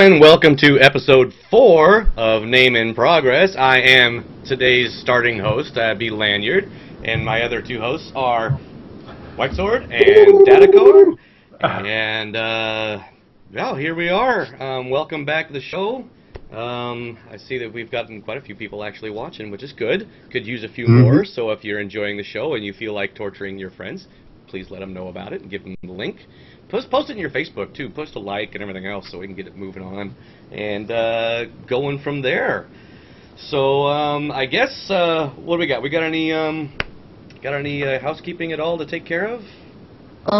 and welcome to episode 4 of Name in Progress. I am today's starting host, be Lanyard, and my other two hosts are White Sword and Datacor. And, well, here we are. Welcome back to the show. I see that we've gotten quite a few people actually watching, which is good. Could use a few more, so if you're enjoying the show and you feel like torturing your friends, please let them know about it and give them the link. Post it in your Facebook, too. Post a like and everything else so we can get it moving on and going from there. So, I guess, what do we got? We got any housekeeping at all to take care of?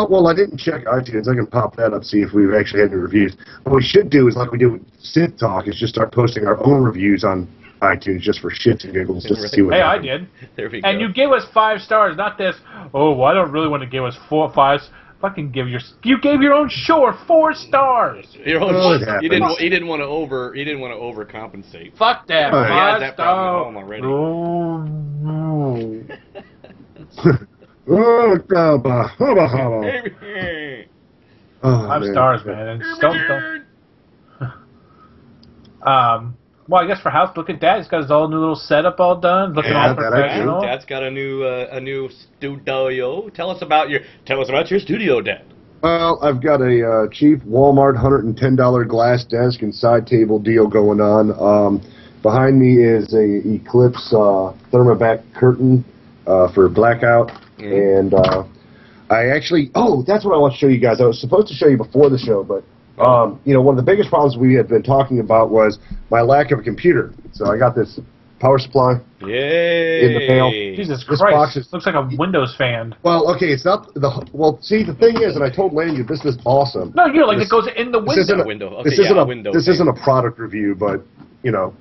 Well, I didn't check iTunes. I can pop that up, see if we've actually had any reviews. What we should do is, like we did with Sith Talk, is just start posting our own reviews on iTunes just for shits and giggles, just to see what happens. I did. There we go. And you gave us 5 stars, not this, oh, well, I don't really want to give us 4 or 5. Fucking you gave your own show 4 stars. Your own, you didn't want to overcompensate. Fuck that. 5 stars. Already. Five stars, man. And don't. Well, I guess for house, look at Dad. He's got his all new little setup all done, looking all professional. Dad's got a new studio. Tell us about your studio, Dad. Well, I've got a cheap Walmart $110 glass desk and side table deal going on. Behind me is a Eclipse thermoback curtain for blackout, and I actually that's what I want to show you guys. I was supposed to show you before the show, but you know, one of the biggest problems we had been talking about was my lack of a computer. So I got this power supply in the mail. Jesus Christ, looks like a Windows fan. Well, okay, it's not the... Well, see, the thing is, and I told Landy, this is awesome. No, you know, like it goes in the window. This isn't a product review, but, you know,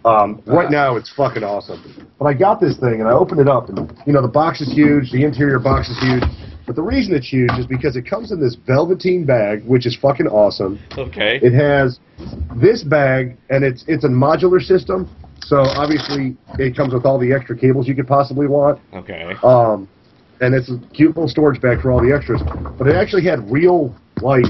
right now it's fucking awesome. But I got this thing, and I opened it up, and, you know, the box is huge, the interior box is huge. But the reason it's huge is because it comes in this velveteen bag, which is fucking awesome. Okay. It has this bag, and it's a modular system, so obviously it comes with all the extra cables you could possibly want. Okay. And it's a cute little storage bag for all the extras. But it actually had real, like,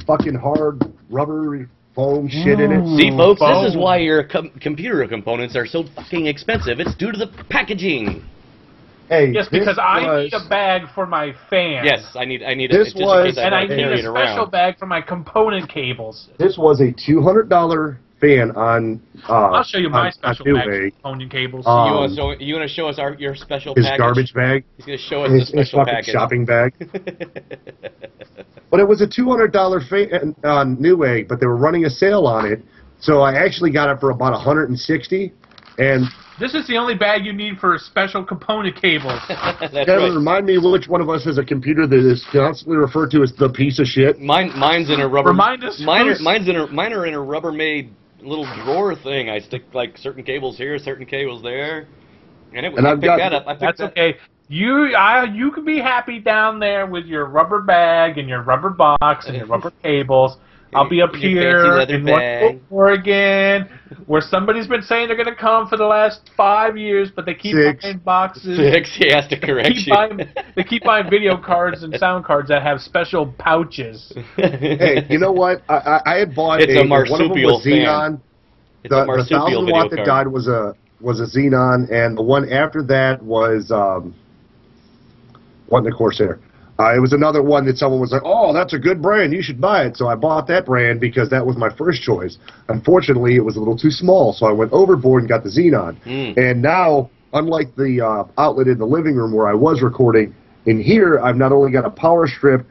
fucking hard rubber foam shit in it. See, folks, this is why your computer components are so fucking expensive. It's due to the packaging. Hey, yes, because I need a bag for my fan. Yes, I need and I need a special bag for my component cables. This was a $200 fan on. I'll show you my special bag for component cables. You want to show us your special package? His garbage bag. He's going to show us the special package. Shopping bag. But it was a $200 fan on Newegg, but they were running a sale on it, so I actually got it for about $160, and. This is the only bag you need for special component cables. That's right. Remind me which one of us has a computer that is constantly referred to as the piece of shit. Mine's in a rubber. Remind us. Mine are in a Rubbermaid little drawer thing. I stick like certain cables here, certain cables there, and I picked that up. That's okay. You can be happy down there with your rubber bag and your rubber box and your rubber cables. I'll be up here in Oregon, where somebody's been saying they're going to come for the last 5 years, but they keep buying boxes. 6, he has to correct you. They keep buying video cards and sound cards that have special pouches. Hey, you know what? I had bought it's a marsupial Xenon. The 1,000 watt that died was a Xenon, and the one after that was the Corsair. It was another one that someone was like, oh, that's a good brand, you should buy it. So I bought that brand because that was my first choice. Unfortunately, it was a little too small, so I went overboard and got the Xenon. And now, unlike the outlet in the living room where I was recording, in here I've not only got a power strip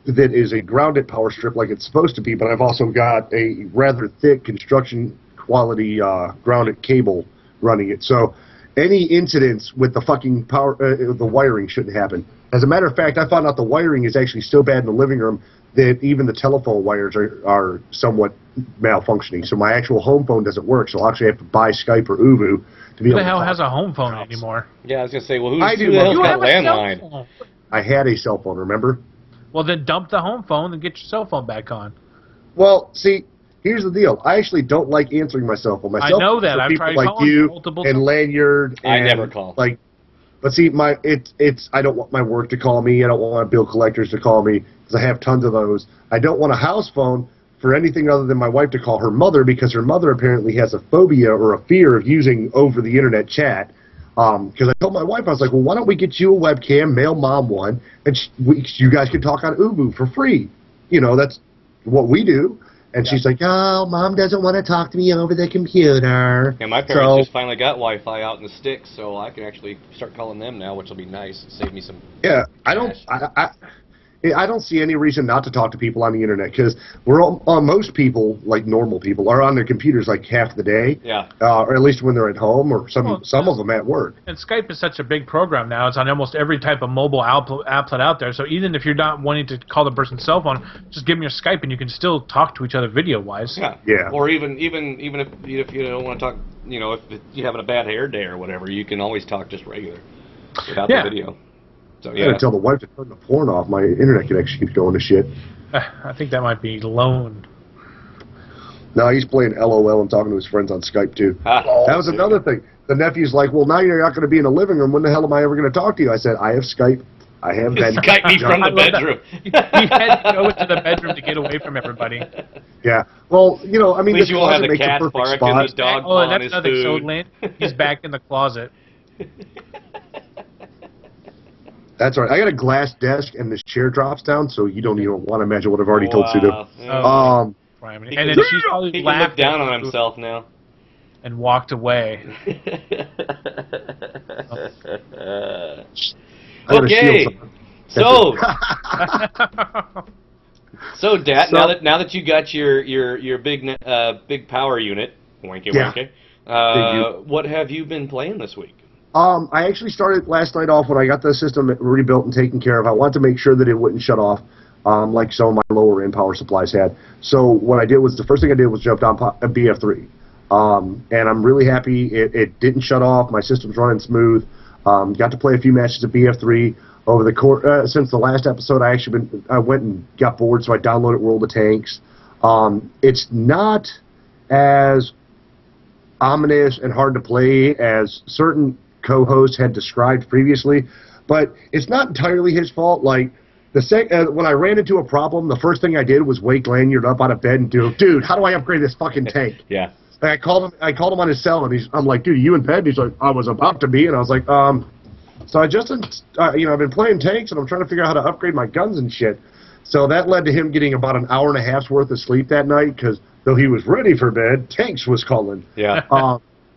that is a grounded power strip like it's supposed to be, but I've also got a rather thick construction quality grounded cable running it. So any incidents with the fucking power, the wiring shouldn't happen. As a matter of fact, I found out the wiring is actually so bad in the living room that even the telephone wires are somewhat malfunctioning. So my actual home phone doesn't work. So I'll actually have to buy Skype or Uvu to be able to. Who the hell has a home phone anymore? Yeah, I was gonna say, well, who the hell's got a landline? I had a cell phone, remember? Well, then dump the home phone and get your cell phone back on. Well, see, here's the deal. I actually don't like answering my cell phone. My cell know that. I've tried like you and Lanyard. I never call. Like, but see, I don't want my work to call me. I don't want bill collectors to call me because I have tons of those. I don't want a house phone for anything other than my wife to call her mother, because her mother apparently has a phobia or a fear of using over the internet chat. Because I told my wife, I was like, well, why don't we get you a webcam, mail mom one, and you guys can talk on Ubu for free. You know, that's what we do. And she's like, oh, Mom doesn't want to talk to me over the computer. Yeah, my parents just finally got Wi-Fi out in the sticks, so I can actually start calling them now, which will be nice. Save me some. Yeah, I don't see any reason not to talk to people on the internet, because most people, like normal people, are on their computers like half the day. Yeah. Or at least when they're at home, or some of them at work. And Skype is such a big program now. It's on almost every type of mobile applet out there. So even if you're not wanting to call the person's cell phone, just give them your Skype, and you can still talk to each other video-wise. Yeah. Yeah. Or even if you don't want to talk, you know, if you're having a bad hair day or whatever, you can always talk just regular without the video. So, I gotta tell the wife to turn the porn off. My internet connection keeps going to shit. I think that might be loaned. No, he's playing LOL and talking to his friends on Skype, too. That was another thing. The nephew's like, well, now you're not going to be in the living room. When the hell am I ever going to talk to you? I said, I have Skype. I have been. Skype me from the bedroom. He had to go into the bedroom to get away from everybody. Yeah. Well, you know, I mean, at least you won't have the cat barking, the dog pawing his food. Lynn. He's back in the closet. That's right. I got a glass desk, and this chair drops down, so you don't even want to imagine what I've already told Sue. And then she's probably he can look down on himself now. And walked away. Okay. So, Dat, now that you got your big power unit, wanky wanky, what have you been playing this week? I actually started last night off when I got the system rebuilt and taken care of. I wanted to make sure that it wouldn't shut off, like some of my lower end power supplies had. So what I did was, the first thing I did was jumped on a BF3. And I'm really happy it didn't shut off. My system's running smooth. Got to play a few matches of BF3 over the course. Since the last episode, I went and got bored, so I downloaded World of Tanks. It's not as ominous and hard to play as certain co-hosts had described previously, but it's not entirely his fault. Like, when I ran into a problem, the first thing I did was wake Lanyard up out of bed and dude, how do I upgrade this fucking tank? Yeah. And I called him on his cell, and I'm like, dude, you in bed? And he's like, I was about to be, and I was like, so I just, you know, I've been playing tanks, and I'm trying to figure out how to upgrade my guns and shit. So that led to him getting about an hour and a half's worth of sleep that night, because though he was ready for bed, tanks was calling. Yeah.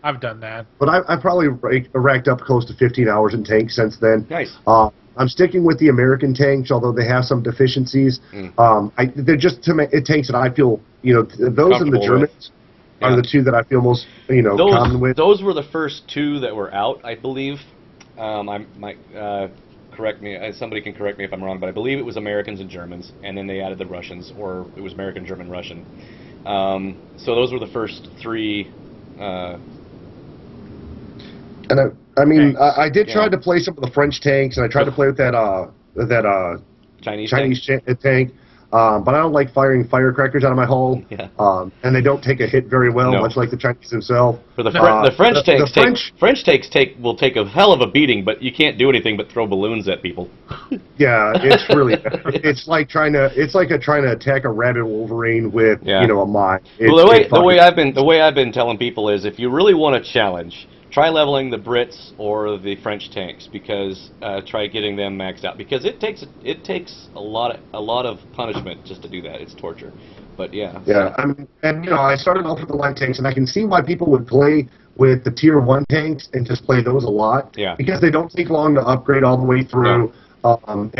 I've done that. But I probably racked up close to 15 hours in tanks since then. Nice. I'm sticking with the American tanks, although they have some deficiencies. They're just tanks that I feel, you know, those and the Germans are the two that I feel most, you know, common with. Those were the first two that were out, I believe. I might correct me. Somebody can correct me if I'm wrong, but I believe it was Americans and Germans, and then they added the Russians, or it was American, German, Russian. So those were the first three. And I mean, I did try to play some of the French tanks, and I tried to play with that Chinese tank. But I don't like firing firecrackers out of my hull. Yeah. And they don't take a hit very well, much like the Chinese themselves. For the French tanks will take a hell of a beating, but you can't do anything but throw balloons at people. Yeah, it's really it's like trying to attack a rabid wolverine with you know, a mine. Well, the way I've been telling people is, if you really want a challenge, try leveling the Brits or the French tanks, because try getting them maxed out, because it takes a lot of punishment just to do that. It's torture. But yeah. Yeah, I mean, and you know, I started off with the light tanks, and I can see why people would play with the tier 1 tanks and just play those a lot. Yeah. Because they don't take long to upgrade all the way through. And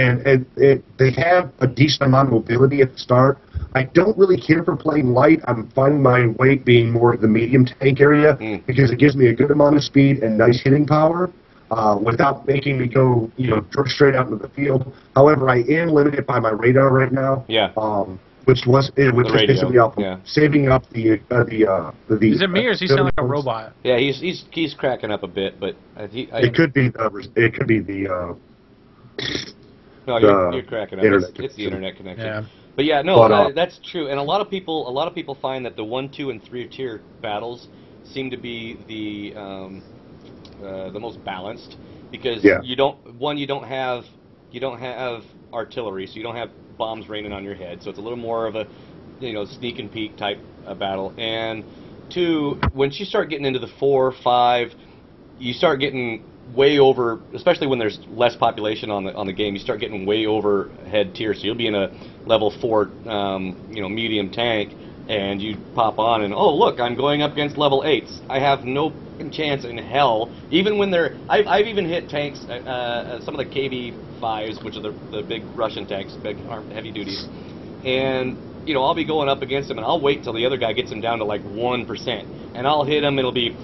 they have a decent amount of mobility at the start. I don't really care for playing light. I'm finding my weight being more the medium tank area, because it gives me a good amount of speed and nice hitting power without making me go, you know, straight out into the field. However, I am limited by my radar right now. Yeah. Which is pissing me off. Saving up the Is it me, or does he sound like a robot? Yeah, he's cracking up a bit, but it could be the no, you're cracking up. It's the internet connection. Yeah. But yeah, no, that's true. And a lot of people find that the 1, 2, and 3 tier battles seem to be the most balanced, because you don't have artillery, so you don't have bombs raining on your head, so it's a little more of a sneak and peek type battle. And 2, once you start getting into the 4, 5, you start getting way over, especially when there's less population on the game. You start getting way overhead tier. So you'll be in a level 4, medium tank, and you pop on, and oh look, I'm going up against level 8s. I have no chance in hell. Even when I've even hit tanks, some of the KV-5s, which are the big Russian tanks, big heavy duties, and I'll be going up against him, and I'll wait till the other guy gets him down to like 1%, and I'll hit him. It'll be,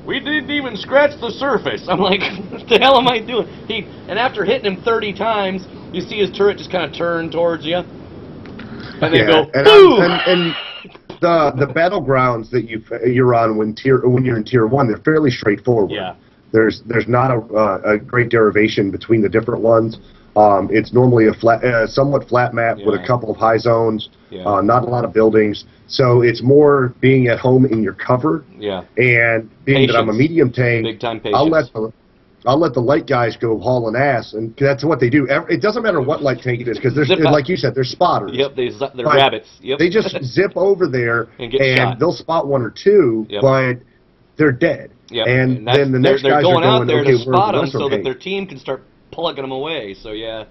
we didn't even scratch the surface. I'm like, what the hell am I doing? And after hitting him 30 times, you see his turret just kind of turn towards you, and then go boom. And the battlegrounds that you're on when you're in tier 1, they're fairly straightforward. Yeah. There's not a great derivation between the different ones. It's normally a somewhat flat map with a couple of high zones, not a lot of buildings. So it's more being at home in your cover. Yeah. And being that I'm a medium tank, big time patience. I'll let the light guys go hauling ass, and that's what they do. It doesn't matter what light tank it is, because like you said, they're spotters. Yep, they're rabbits. Yep. They just zip over there and they'll spot 1 or 2, but they're dead. Yep. And then the next guys going are out there to spot them so that their team can start plugging them away. So yeah.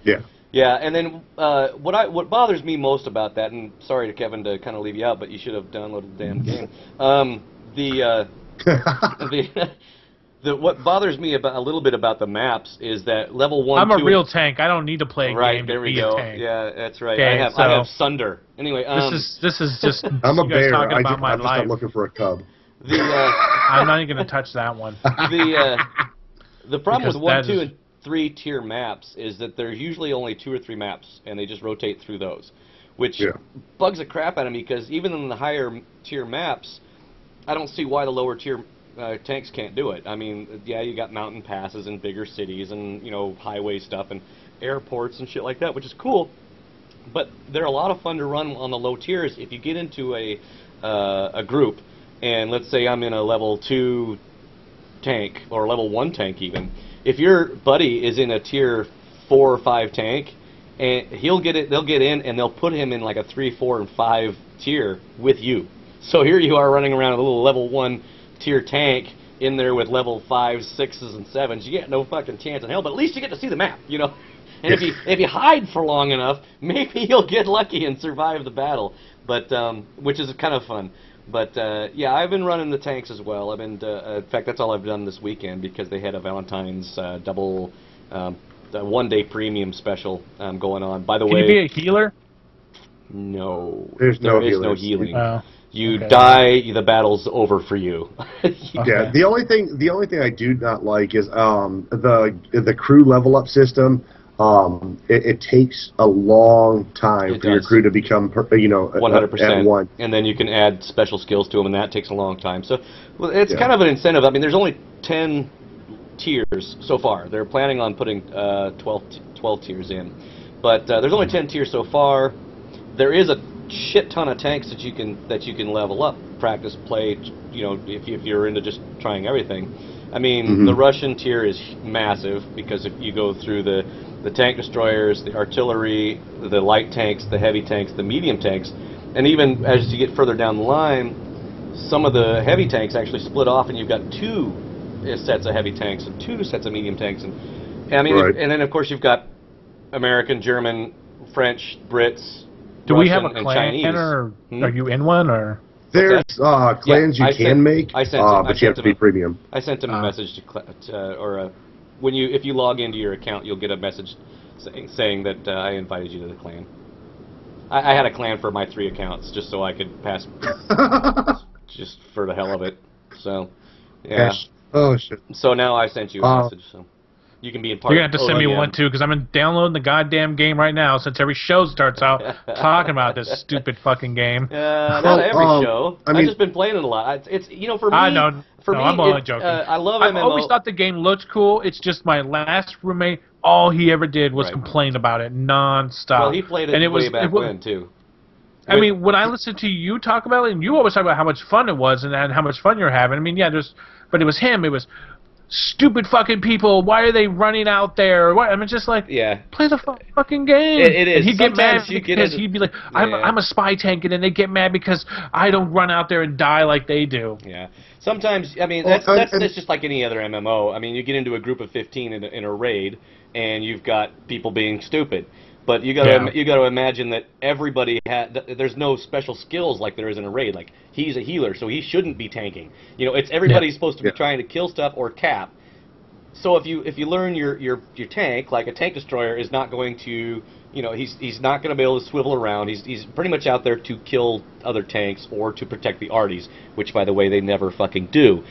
And then what bothers me most about that, and sorry to Kevin to kind of leave you out, but you should have downloaded the damn game. What bothers me a little bit about the maps is that level 1, I'm 2, a real tank. I don't need to play a game there to we be go. a tank. Yeah, that's right. Okay, I have Sunder. Anyway, this is just I'm a bear. talking about my I'm just not looking for a cub. I'm not even going to touch that one. The problem with 1, 2, and 3 tier maps is that there's usually only 2 or 3 maps, and they just rotate through those, which bugs the crap out of me, because even in the higher tier maps, I don't see why the lower tier tanks can't do it. I mean, yeah, you got mountain passes in bigger cities and highway stuff and airports and shit like that, which is cool, but they're a lot of fun to run on the low tiers if you get into a group. And let's say I'm in a level 2 tank, or level 1 tank even. If your buddy is in a tier 4 or 5 tank, and they'll get in and they'll put him in like a 3, 4, and 5 tier with you. So here you are running around a little level 1 tier tank in there with level 5s, 6s, and 7s. You get no fucking chance in hell, but at least you get to see the map, And if you hide for long enough, maybe you'll get lucky and survive the battle. But which is kind of fun. But yeah, I've been running the tanks as well. I've been, in fact, that's all I've done this weekend, because they had a Valentine's double, 1-day premium special going on. By the way, can you be a healer? No, there is no healing. You die, the battle's over for you. Yeah, the only thing I do not like is the crew level up system. It takes a long time for your crew to become, 100%. at 1. And then you can add special skills to them, and that takes a long time. So it's kind of an incentive. I mean, there's only 10 tiers so far. They're planning on putting 12 tiers in, but there's only 10 tiers so far. There is a shit ton of tanks that you can level up, practice, play. If you're into just trying everything. I mean, the Russian tier is massive, because if you go through the tank destroyers, the artillery, the light tanks, the heavy tanks, the medium tanks, and even as you get further down the line, some of the heavy tanks actually split off, and you've got 2 sets of heavy tanks and 2 sets of medium tanks, and I mean, and then of course you've got American, German, French, Brits, Do Russian, we have a clan, Chinese. or are you in one, or? There's clans you can make, but you have to be premium. I sent him a message if you log into your account, you'll get a message saying that I invited you to the clan. I had a clan for my 3 accounts just so I could pass, just for the hell of it. So, yeah. Oh shit. So now I sent you a message. So you can be in part. You're gonna have to send me one too, because I'm downloading the goddamn game right now. Since every show starts out talking about this stupid fucking game. Not every show. I've just been playing it a lot. It's for me. I know. For me, I'm only joking. I love I've MMO. always thought the game looked cool. It's just my last roommate. All he ever did was complain about it nonstop. Well, he played it way back when too. I mean, when I listen to you talk about it, and you always talk about how much fun it was and how much fun you're having. I mean, yeah, but it was him. It was, stupid fucking people. Why are they running out there? What? I mean, just like, play the fucking game. It is. And he'd get mad because he'd be like, I'm a spy tank, and then they get mad because I don't run out there and die like they do. Yeah. Sometimes, I mean, that's just like any other MMO. I mean, you get into a group of 15 in a raid, and you've got people being stupid. But you got to imagine that everybody there's no special skills like there is in a raid. Like, he's a healer, so he shouldn't be tanking. You know, it's everybody's supposed to be trying to kill stuff or cap. So if you learn your tank, like a tank destroyer is not going to, you know, he's not going to be able to swivel around. He's pretty much out there to kill other tanks or to protect the arties, which, by the way, they never fucking do.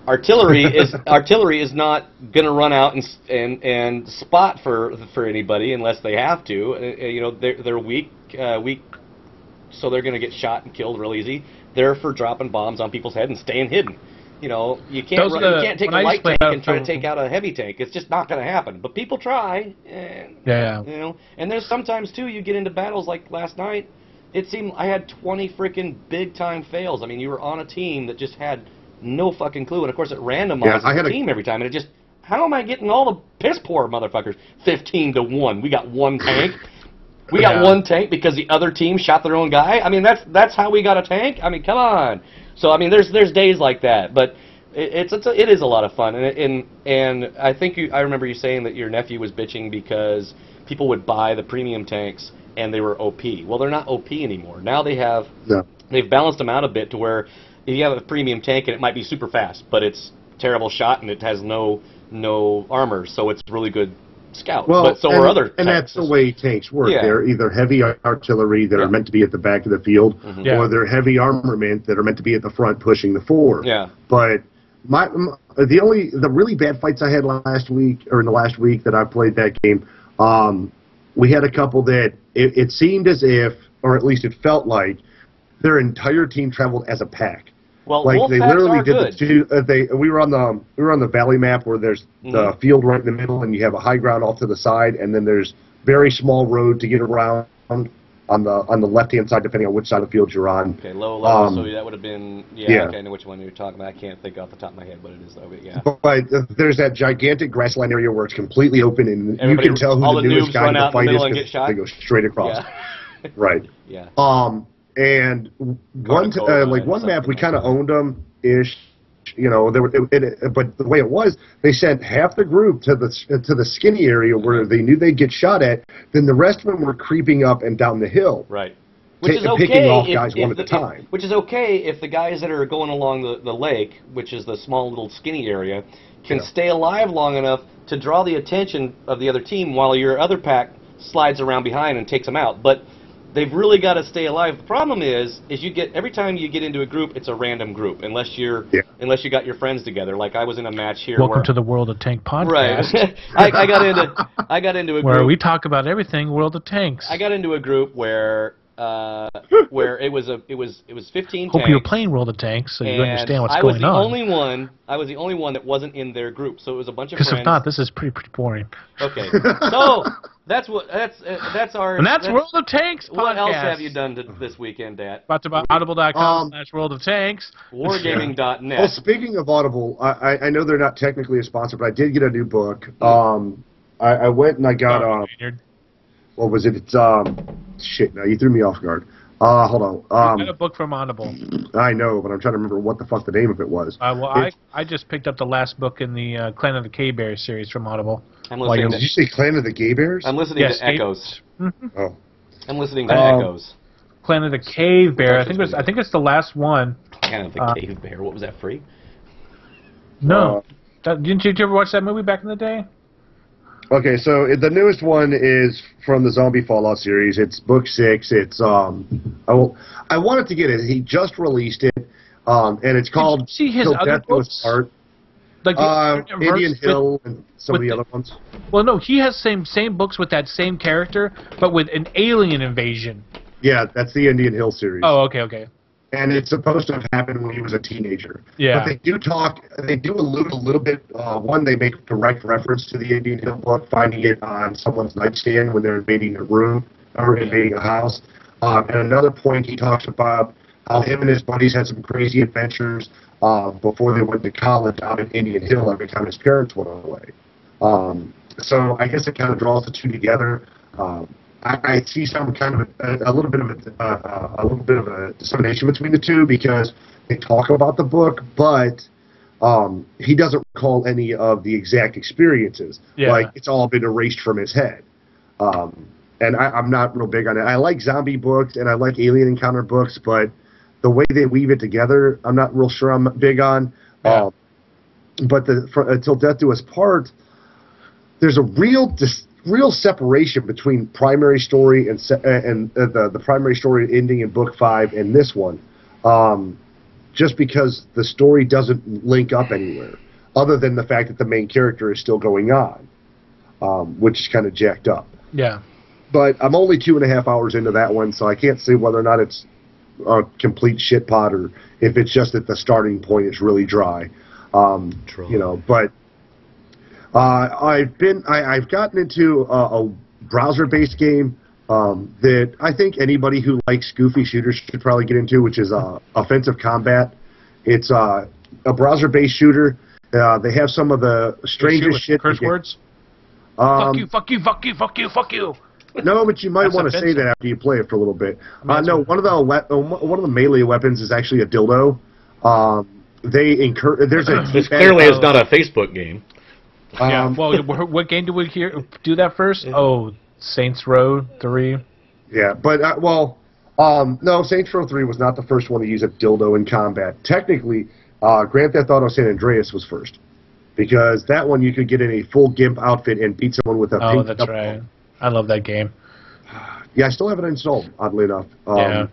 Artillery is not going to run out and spot for anybody unless they have to. You know, they're weak, so they're going to get shot and killed real easy. They're for dropping bombs on people's head and staying hidden. You know, you can't take a light tank and try to take out a heavy tank. It's just not going to happen. But people try. And, you know, and there's sometimes too you get into battles like last night. It seemed I had 20 freaking big time fails. I mean, you were on a team that just had no fucking clue, and of course it randomizes the team every time, and it just, how am I getting all the piss poor motherfuckers? 15-1. We got one tank. We got one tank because the other team shot their own guy. I mean, that's how we got a tank. I mean, come on. So I mean, there's days like that, but it is a lot of fun, and I think I remember you saying that your nephew was bitching because people would buy the premium tanks and they were OP. Well, they're not OP anymore. Now they've balanced them out a bit to where if you have a premium tank and it might be super fast, but it's terrible shot and it has no armor, so it's really good scout. Well, but so are other tanks. And that's the way tanks work. Yeah. They're either heavy artillery that are meant to be at the back of the field, or they're heavy armament that are meant to be at the front pushing the forward. Yeah. But the really bad fights I had last week, or in the last week that I played that game, we had a couple that it seemed as if, or at least it felt like, their entire team traveled as a pack. Well, like they literally did good. the two. We were on the valley map where there's the field right in the middle, and you have a high ground off to the side, and then there's very small road to get around on the left hand side, depending on which side of the field you're on. Okay, low level. So that would have been Okay, I know which one you're talking about. I can't think off the top of my head what it is though. But But there's that gigantic grassland area where it's completely open, and you can tell who the newest guy in the fight is because they go straight across. Yeah. Right. Yeah. And one map we kind of owned them ish, you know. But the way it was, they sent half the group to the skinny area where they knew they'd get shot at. Then the rest of them were creeping up and down the hill. Right. Which is okay picking off guys one at a time. Which is okay if the guys that are going along the lake, which is the small little skinny area, can stay alive long enough to draw the attention of the other team while your other pack slides around behind and takes them out. But they've really got to stay alive. The problem is every time you get into a group, it's a random group, unless you got your friends together. Like I was in a match here. Welcome to the World of Tank podcast. Right. I got into a group where we talk about everything World of Tanks. I got into a group where it was 15 tanks. Hope you're playing World of Tanks so you understand what's going on. I was the only one that wasn't in their group, so it was a bunch of friends. Because if not, this is pretty boring. Okay, so that's our. And that's World of Tanks podcast. What else have you done this weekend, Dat? Brought to audible.com/World of Tanks. Wargaming.net. Well, speaking of Audible, I know they're not technically a sponsor, but I did get a new book. I went and I got what was it? It's shit. Now you threw me off guard. Hold on. You got a book from Audible. I know, but I'm trying to remember what the fuck the name of it was. I just picked up the last book in the Clan of the Cave Bears series from Audible. Did you say Clan of the Gay Bears? I'm listening to Echoes. Oh. I'm listening to Echoes. Clan of the Cave Bear. I think it's the last one. Clan of the Cave Bear. What was that, free? No. Didn't you ever watch that movie back in the day? Okay, so the newest one is from the Zombie Fallout series. It's book 6. It's I wanted to get it. He just released it, and it's called Did you see his Till other Death Do Us books? Part. Like Indian Hill and some of the other ones. Well, no, he has same books with that same character, but with an alien invasion. Yeah, that's the Indian Hill series. Oh, okay. And it's supposed to have happened when he was a teenager. Yeah. But they do allude a little bit. One, they make direct reference to the Indian Hill book, finding it on someone's nightstand when they're invading a room or invading a house. At another point, he talks about Him and his buddies had some crazy adventures before they went to college out in Indian Hill every time his parents went away. So I guess it kind of draws the two together. I see some kind of a little bit of a dissemination between the two because they talk about the book, but he doesn't recall any of the exact experiences. Yeah. Like it's all been erased from his head. And I'm not real big on it. I like zombie books and I like alien encounter books, but the way they weave it together, I'm not real sure I'm big on. Yeah. But Until Death Do Us Part, there's a real separation between primary story and the primary story ending in book 5 and this one, just because the story doesn't link up anywhere, other than the fact that the main character is still going on, which is kind of jacked up. Yeah. But I'm only 2.5 hours into that one, so I can't say whether or not it's a complete shit pot or if it's just that the starting point is really dry. You know, but I've gotten into a browser-based game that I think anybody who likes goofy shooters should probably get into, which is Offensive Combat. It's a browser-based shooter. They have some of the strangest shit. Curse words? Fuck you, fuck you, fuck you, fuck you, fuck you. No, but you might want to say that after you play it for a little bit. No, one of the melee weapons is actually a dildo. This clearly is not a Facebook game. Yeah. Well, what game do we do that first? Oh, Saints Row 3. Yeah, but no, Saints Row 3 was not the first one to use a dildo in combat. Technically, Grand Theft Auto San Andreas was first, because that one you could get in a full GIMP outfit and beat someone with a pink. Oh, that's right. I love that game. Yeah, I still have it installed, oddly enough. Yeah.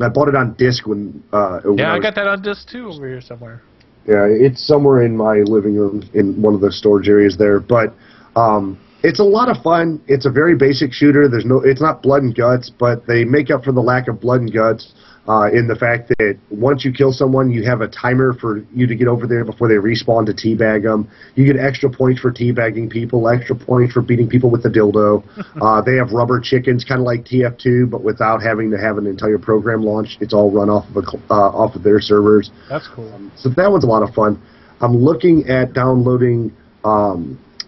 I bought it on disc when I got that on disc too over here somewhere. Yeah, it's somewhere in my living room in one of the storage areas there. But it's a lot of fun. It's a very basic shooter. It's not blood and guts, but they make up for the lack of blood and guts in the fact that once you kill someone, you have a timer for you to get over there before they respawn to teabag them. You get extra points for teabagging people, extra points for beating people with the dildo. They have rubber chickens, kind of like TF2, but without having to have an entire program launched. It's all run off of their servers. That's cool. So that one's a lot of fun. I'm looking at downloading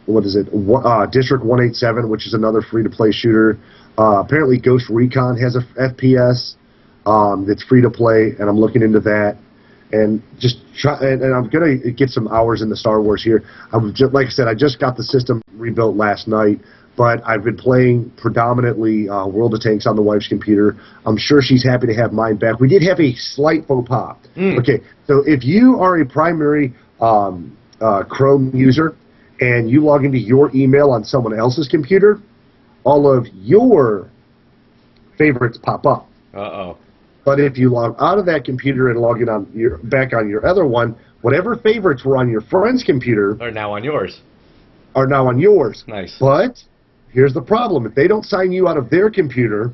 District 187, which is another free-to-play shooter. Apparently Ghost Recon has a FPS that's free to play, and I'm looking into that. And and I'm gonna get some hours into Star Wars here. Like I said, I just got the system rebuilt last night, but I've been playing predominantly World of Tanks on the wife's computer. I'm sure she's happy to have mine back. We did have a slight faux pas. Okay, so if you are a primary Chrome user and you log into your email on someone else's computer, all of your favorites pop up. Uh-oh. But if you log out of that computer and log in back on your other one, whatever favorites were on your friend's computer are now on yours. Nice. But here's the problem. If they don't sign you out of their computer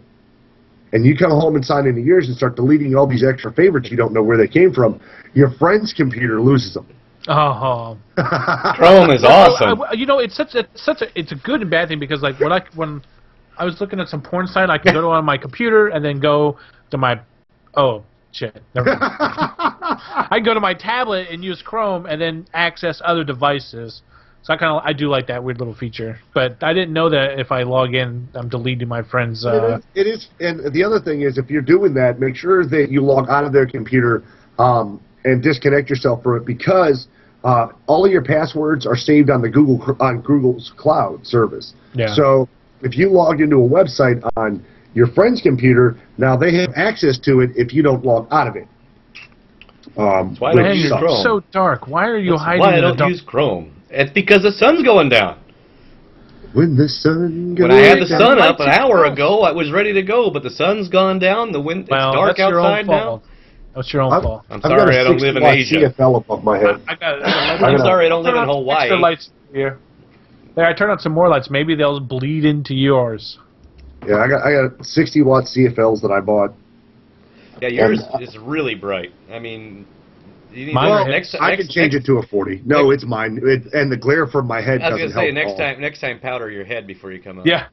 and you come home and sign into yours and start deleting all these extra favorites you don't know where they came from, your friend's computer loses them. Oh. Chrome is awesome. It's a good and bad thing, because like when I was looking at some porn site, I could go on my computer and then go to my shit. Never mind. I can go to my tablet and use Chrome and then access other devices. So I do like that weird little feature. But I didn't know that if I log in, I'm deleting my friend's. It is, and the other thing is, if you're doing that, make sure that you log out of their computer and disconnect yourself from it, because all of your passwords are saved on Google's cloud service. Yeah. So if you log into a website on your friend's computer, now they have access to it if you don't log out of it. Why don't you use Chrome? It's so dark. Why are you hiding? Why I don't use Chrome? It's because the sun's going down. When the sun goes When I had the sun up an hour ago, I was ready to go, but the sun's gone down. It's dark outside now. That's your own fault. I'm sorry, I don't live in Asia. CFL above my head. I'm sorry, I don't live in Hawaii. Extra lights here. There, I turned on some more lights. Maybe they'll bleed into yours. Yeah, I got 60 watt CFLs that I bought. Yeah, yours is really bright. I mean, you need I can change it to a 40. No, it's mine. And the glare from my head doesn't help. I was gonna say next time powder your head before you come up. Yeah.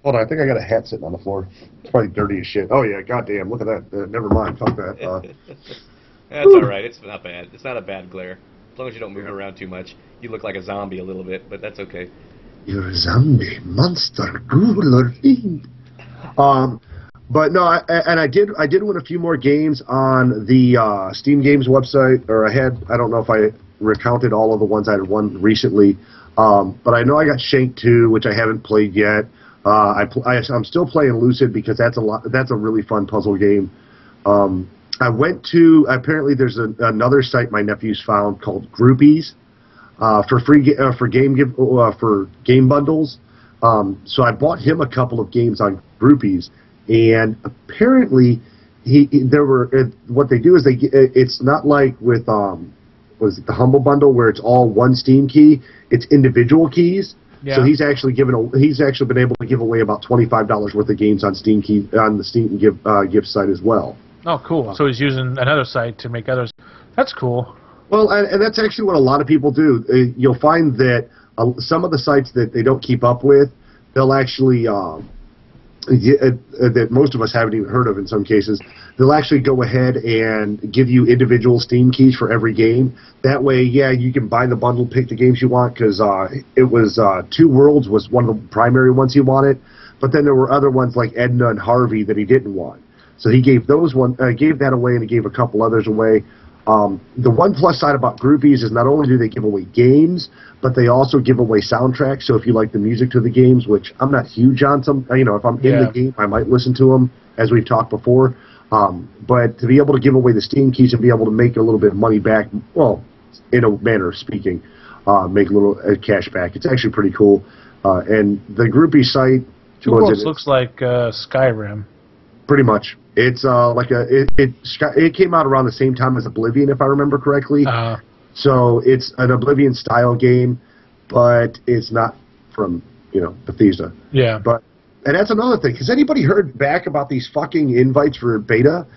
Hold on, I think I got a hat sitting on the floor. It's probably dirty as shit. Oh yeah, goddamn! Look at that. Never mind. Fuck that. That's all right. It's not bad. It's not a bad glare. As long as you don't move around too much. You look like a zombie a little bit, but that's okay. You're a zombie, monster, ghoul, or fiend. But no, I did win a few more games on the Steam Games website, or I don't know if I recounted all of the ones I had won recently, but I know I got Shank 2, which I haven't played yet. I'm still playing Lucid because that's a really fun puzzle game. I went to, apparently there's another site my nephew's found called Groupies for game bundles. So I bought him a couple of games on Groupies. And apparently, what they do is it's not like with the Humble Bundle where it's all one Steam key. It's individual keys. Yeah. So he's actually been able to give away about $25 worth of games on the Steam gift site as well. Oh, cool! So he's using another site to make others. That's cool. Well, and that's actually what a lot of people do. You'll find that some of the sites that they don't keep up with, they'll actually. That most of us haven't even heard of in some cases, they'll actually go ahead and give you individual Steam keys for every game. That way, yeah, you can buy the bundle, pick the games you want, because it was Two Worlds was one of the primary ones he wanted, but then there were other ones like Edna and Harvey that he didn't want. So he gave gave that away, and he gave a couple others away. The one plus side about Groupies is not only do they give away games, but they also give away soundtracks. So if you like the music to the games, which I'm not huge on, if I'm in the game, I might listen to them, as we've talked before. But to be able to give away the Steam keys and be able to make a little bit of money back, well, in a manner of speaking, make a little cash back, it's actually pretty cool. And the Groupie site, Two Worlds looks like Skyrim. Pretty much. It's it came out around the same time as Oblivion, if I remember correctly. So it's an Oblivion style game, but it's not from Bethesda. Yeah. And that's another thing. Has anybody heard back about these fucking invites for beta?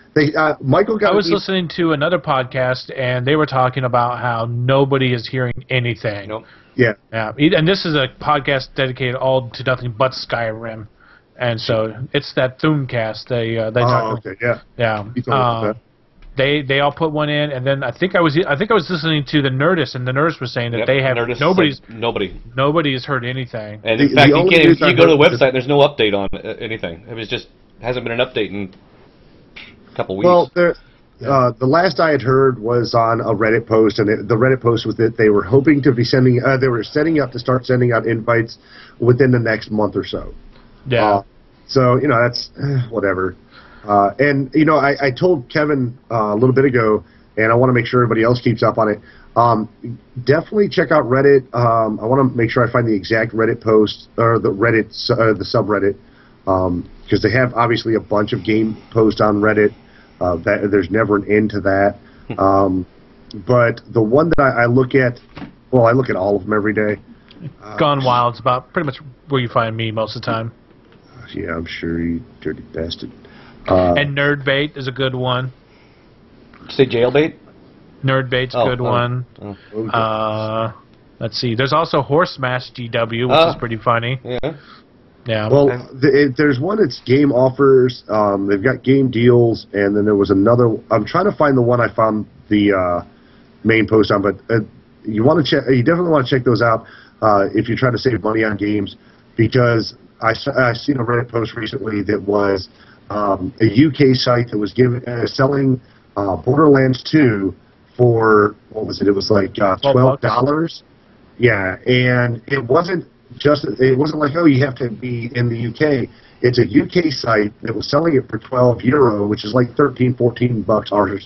Michael got. I was listening to another podcast, and they were talking about how nobody is hearing anything. Nope. Yeah. Yeah. And this is a podcast dedicated all to nothing but Skyrim. And so it's that Thumcast. They talk. Okay, yeah. Yeah. They all put one in, and then I think I was listening to the Nerdist, and the Nerdist was saying that they have nobody has heard anything. And in fact, you go to the website, there's no update on anything. It was just hasn't been an update in a couple weeks. Well, the last I had heard was on a Reddit post, and the Reddit post was that they were hoping to be they were setting up to start sending out invites within the next month or so. Yeah. So that's whatever. And I told Kevin a little bit ago, and I want to make sure everybody else keeps up on it. Definitely check out Reddit. I want to make sure I find the exact Reddit post or the the subreddit, because they have obviously a bunch of game posts on Reddit. There's never an end to that. But the one that I look at, I look at all of them every day. Gone Wild's about pretty much where you find me most of the time. Yeah, I'm sure, you dirty bastard. And Nerdbait is a good one. Did you say Jailbait? Nerdbait's a good one. Okay. Let's see. There's also Horse Smash GW, which is pretty funny. Yeah. Yeah. Well, there's one that's game offers. They've got game deals, and then there was another. I'm trying to find the one I found the main post on, but you want to check. You definitely want to check those out if you're trying to save money on games, because I seen a Reddit post recently that was a UK site that was selling Borderlands 2 for, what was it? It was like $12. Yeah, and it wasn't like, oh, you have to be in the UK. It's a UK site that was selling it for €12, which is like $13-14 or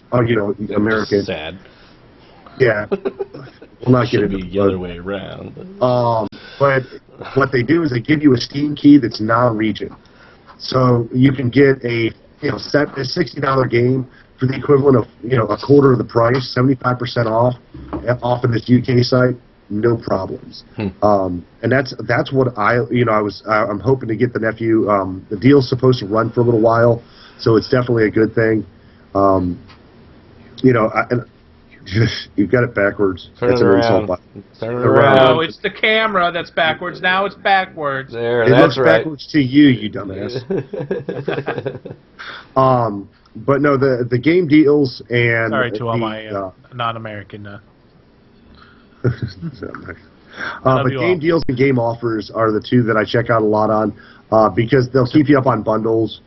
American. Sad. Yeah. We'll not get into the other way around. But what they do is they give you a Steam key that's non-region, so you can get a $60 game for the equivalent of a quarter of the price, 75% off of this UK site, no problems. And that's what I'm hoping to get the nephew. The deal's supposed to run for a little while, so it's definitely a good thing. And You've got it backwards. Turn That's it an around. insult button. Turn it around. No, it's the camera that's backwards. Now it's backwards. There, It that's looks right. backwards to you, you dumbass. But no, the game deals and Sorry to all my non-American. but game deals and game offers are the two that I check out a lot on because they'll keep you up on bundles.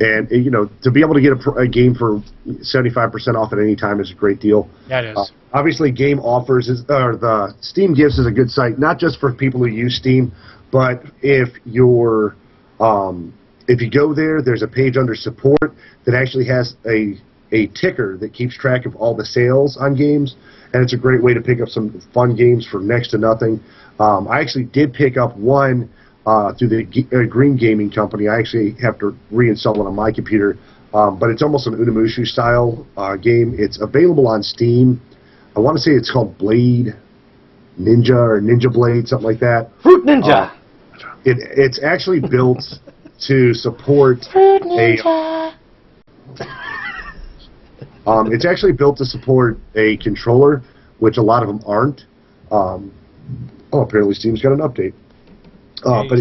And, you know, to be able to get a game for 75% off at any time is a great deal. Yeah, it is. Obviously, Game Offers or the Steam Gifts is a good site, not just for people who use Steam, but if you go there, there's a page under support that actually has a ticker that keeps track of all the sales on games, and it's a great way to pick up some fun games for next to nothing. I actually did pick up one through the Green Gaming Company. I actually have to reinstall it on my computer, but it's almost an Unamushu style game. It's available on Steam. I want to say it's called Blade Ninja or Ninja Blade, something like that. Fruit Ninja. It's actually built to support it's actually built to support a controller, which a lot of them aren't. Apparently Steam's got an update. But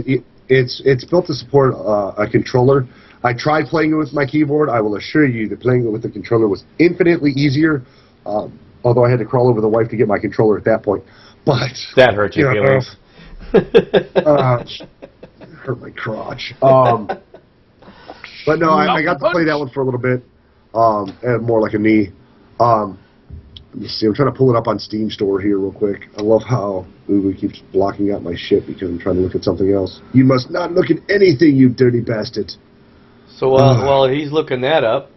it's built to support a controller. I tried playing it with my keyboard. I will assure you that playing it with the controller was infinitely easier, although I had to crawl over the wife to get my controller at that point. But that hurt your feelings. Hurt my crotch. But no, I got to play that one for a little bit, and more like a knee. Let me see. I'm trying to pull it up on Steam Store here real quick. I love how Google keeps blocking out my shit because I'm trying to look at something else. You must not look at anything, you dirty bastard. So while he's looking that up,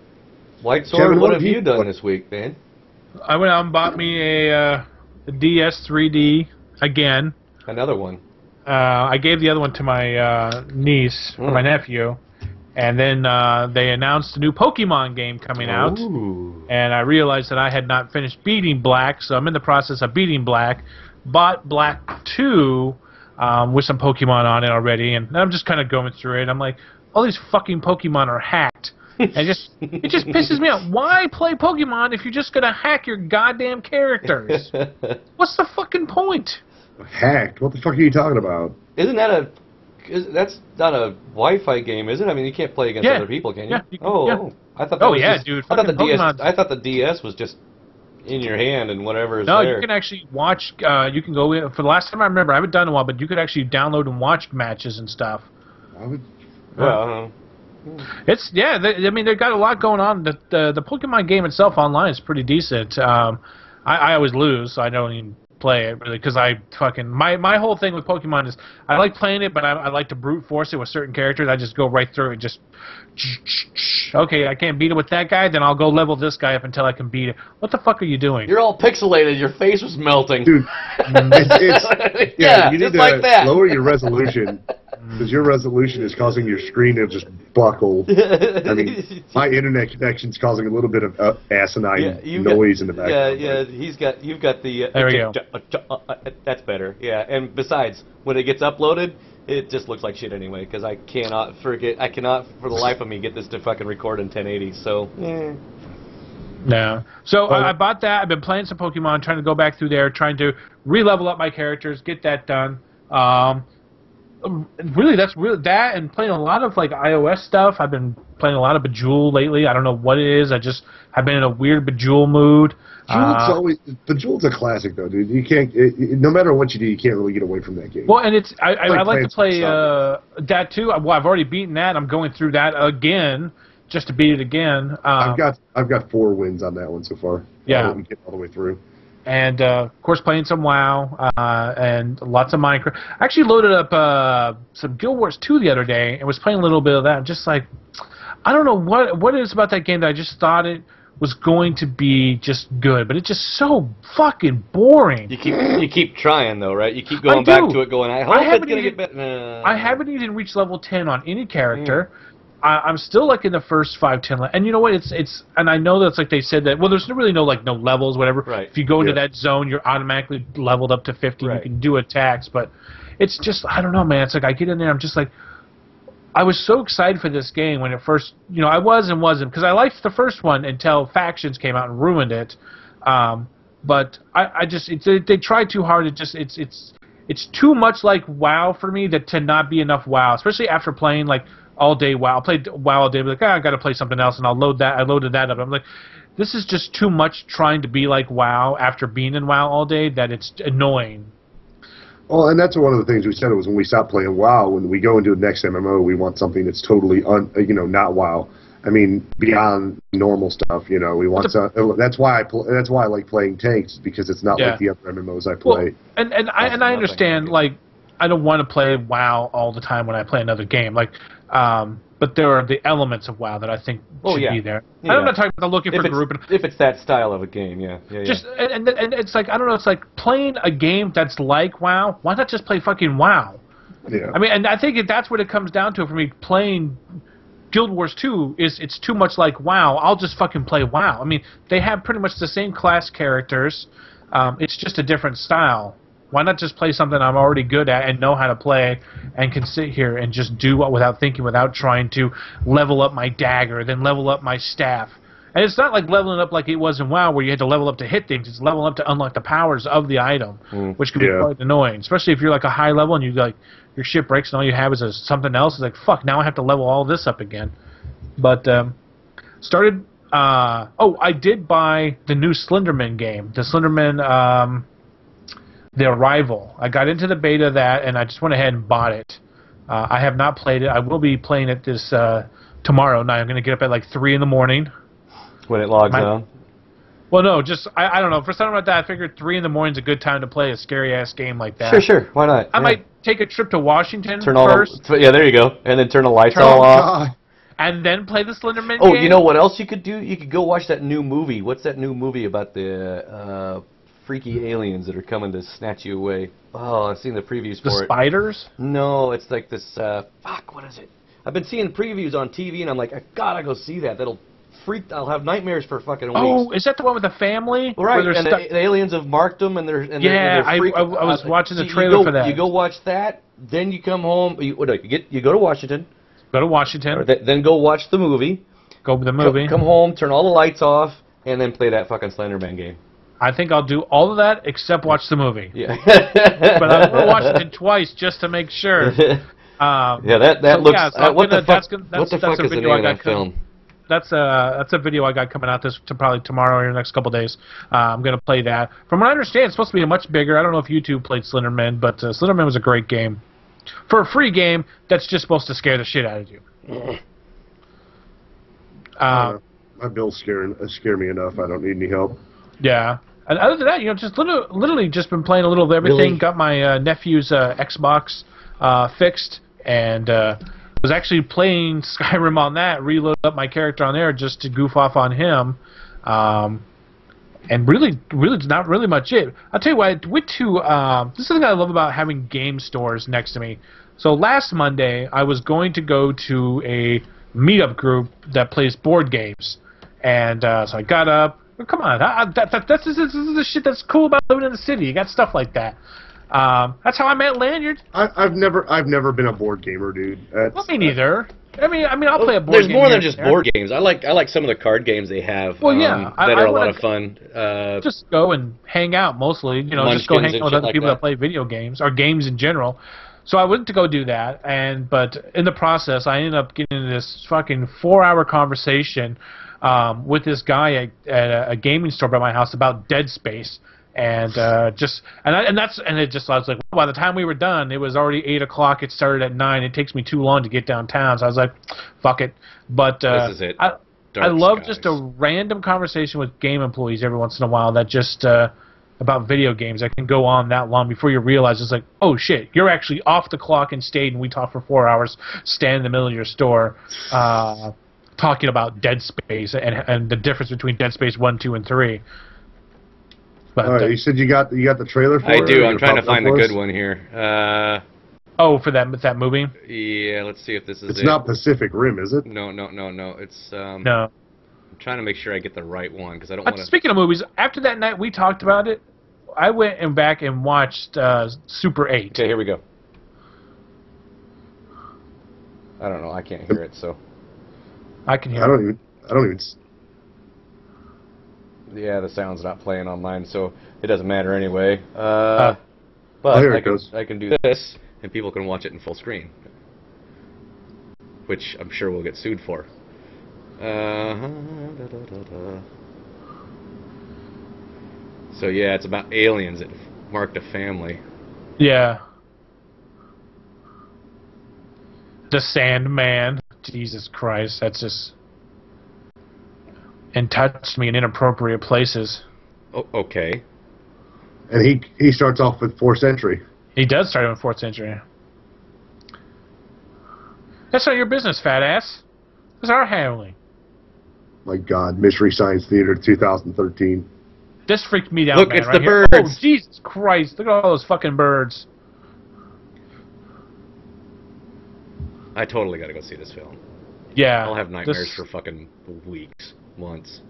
White Sword, Kevin, what have you done this week, man? I went out and bought me a DS 3D again. Another one. I gave the other one to my niece or my nephew. And then they announced a new Pokemon game coming out. And I realized that I had not finished beating Black, so I'm in the process of beating Black. Bought Black 2 with some Pokemon on it already, and I'm just kind of going through it. I'm like, all these fucking Pokemon are hacked. And it just pisses me off. Why play Pokemon if you're just going to hack your goddamn characters? What's the fucking point? Hacked? What the fuck are you talking about? Isn't that that's not a Wi-Fi game, is it? I mean, you can't play against other people, can you? Yeah, you can, I thought that was just, dude. I thought the DS. I thought the DS was just in your hand and whatever is there. No, you can actually watch. You can go in. For the last time I remember, I haven't done it in a while, but you could actually download and watch matches and stuff. Well, it's I mean, they've got a lot going on. The Pokemon game itself online is pretty decent. I always lose, so I don't even play it really because I fucking my whole thing with Pokemon is I like playing it, but I like to brute force it with certain characters. I just go right through it and just okay, I can't beat it with that guy, then I'll go level this guy up until I can beat it. What the fuck are you doing? you're all pixelated. Your face was melting. Dude, you need like to that. lower your resolution because your resolution is causing your screen to just buckle. I mean, my internet connection's causing a little bit of asinine noise in the background. You've got the. There we go. That's better. Yeah, and besides, when it gets uploaded, it just looks like shit anyway. Because I cannot for the life of me get this to fucking record in 1080. So. No. So I bought that. I've been playing some Pokemon, trying to go back through there, trying to re-level up my characters, get that done. Really, that's really that, and playing a lot of like iOS stuff. I've been playing a lot of Bejeweled lately. I don't know what it is. I just have been in a weird Bejeweled mood. Bejeweled's a classic though, dude. You can't. No matter what you do, you can't really get away from that game. Well, and it's I like to play that too. Well, I've already beaten that. I'm going through that again just to beat it again. I've got 4 wins on that one so far. Yeah, we get all the way through. And, of course, playing some WoW, and lots of Minecraft. I actually loaded up some Guild Wars 2 the other day and was playing a little bit of that. I'm just like, I don't know what it is about that game that I just thought it was going to be just good, but it's just so fucking boring. You keep trying, though, right? You keep going back to it going, I hope it's going to get better. I haven't even reached level 10 on any character. I'm still like in the first 5-10, and you know what? It's and I know that's like they said that. Well, there's really no levels, whatever. Right. If you go into that zone, you're automatically leveled up to 50. Right. You can do attacks, but it's just I don't know, man. It's like I get in there, I'm just like, I was so excited for this game when it first, you know, I was and wasn't, because I liked the first one until Factions came out and ruined it. But I just, they tried too hard. It's too much like WoW for me to not be enough WoW, especially after playing like all day WoW. I played WoW all day, but like, I got to play something else, and I'll load that. I loaded that up. I'm like, this is just too much trying to be like WoW after being in WoW all day that it's annoying. Well, and that's one of the things we said was when we stop playing WoW, when we go into the next MMO, we want something that's totally, not WoW. I mean, beyond normal stuff, you know, we want some. That's why I like playing tanks, because it's not like the other MMOs I play. Well, and I understand, like, I don't want to play WoW all the time when I play another game, like, but there are the elements of WoW that I think should be there. Yeah. I'm not talking about looking for group. If it's that style of a game, Just and it's like, I don't know, it's like playing a game that's like WoW. Why not just play fucking WoW? Yeah. I mean, and I think that's what it comes down to for me. Playing Guild Wars 2 it's too much like WoW. I'll just fucking play WoW. I mean, they have pretty much the same class characters. It's just a different style. Why not just play something I'm already good at and know how to play, and can sit here and just do it without thinking, without trying to level up my dagger, then level up my staff. And it's not like leveling up like it was in WoW, where you had to level up to hit things. It's leveling up to unlock the powers of the item, which can be quite annoying, especially if you're like a high level and you like your ship breaks and all you have is something else. It's like, fuck, now I have to level all this up again. But started. I did buy the new Slenderman game, the Slenderman. The Arrival. I got into the beta of that, and I just went ahead and bought it. I have not played it. I will be playing it this tomorrow night. I'm going to get up at like 3 in the morning. When it logs on? Well, no, just, I don't know. For something like that, I figured 3 in the morning is a good time to play a scary-ass game like that. Sure. Why not? I might take a trip to Washington first. Yeah, there you go. And then turn the lights all off. And then play the Slenderman game. Oh, you know what else you could do? You could go watch that new movie. What's that new movie about the freaky aliens that are coming to snatch you away? Oh, I've seen the previews for it. The spiders? No, it's like this, what is it? I've been seeing previews on TV, and I'm like, I gotta go see that. I'll have nightmares for fucking weeks. Oh, is that the one with the family? Right, and the aliens have marked them, and they're I was watching the trailer for that. You go watch that, then you come home, you go to Washington. Go to Washington. Then go watch the movie. Come home, turn all the lights off, and then play that fucking Slenderman game. I think I'll do all of that except watch the movie. Yeah. But I'm going to watch it twice just to make sure. That looks... what the fuck is the name of that film? That's a video I got coming out probably tomorrow or the next couple days. I'm going to play that. From what I understand, it's supposed to be much bigger. I don't know if you two played Slenderman, but Slenderman was a great game. For a free game, that's just supposed to scare the shit out of you. My bills scare me enough. I don't need any help. Yeah. And other than that, just literally just been playing a little of everything. Really? Got my nephew's Xbox fixed, and was actually playing Skyrim on that. Reloaded up my character on there just to goof off on him. And really, not really much it. I'll tell you what, I went to, this is the thing I love about having game stores next to me. So last Monday, I was going to go to a meetup group that plays board games. And so I got up. Come on, this is the shit that's cool about living in the city. You got stuff like that. That's how I met Lanyard. I've never been a board gamer, dude. Well, me neither. I mean, I'll play a board game. There's more than just board games. I like some of the card games they have. Well, yeah, that are a lot of fun. Just go and hang out mostly. Just go hang out with other people that play video games or games in general. So I went to go do that, but in the process, I ended up getting into this fucking 4-hour conversation with this guy at a gaming store by my house about Dead Space. And I was like, by the time we were done, it was already 8 o'clock. It started at 9. It takes me too long to get downtown, so I was like, fuck it. But this is it. I love just a random conversation with game employees every once in a while that just about video games that can go on that long before you realize it's like, oh shit, you're actually off the clock and stayed, and we talked for 4 hours, stand in the middle of your store, talking about Dead Space and the difference between Dead Space 1, 2, and 3. But, all right, you said you got the trailer for it? I do. I'm trying to find the good one here. For that movie? Yeah, let's see if this is it. It's not Pacific Rim, is it? No. It's no. I'm trying to make sure I get the right one because I don't want to. Speaking of movies, after that night we talked about it, I went back and watched Super 8. Okay, here we go. I don't know. I can't hear it, so. I can hear. I don't even. Yeah, the sound's not playing on mine, so it doesn't matter anyway. Oh, But here I it goes. can do this, and people can watch it in full screen, which I'm sure we'll get sued for. So yeah, it's about aliens that marked a family. Yeah. The Sandman. Jesus Christ, that's just... And touched me in inappropriate places. Oh, okay. And he starts off with 4th century. He does start in the 4th century. That's not your business, fat ass. That's our handling. My God, Mystery Science Theater 2013. This freaked me out, Look, man, it's right the here. birds. Oh, Jesus Christ. Look at all those fucking birds. I totally gotta go see this film. Yeah. I'll have nightmares for fucking weeks, months.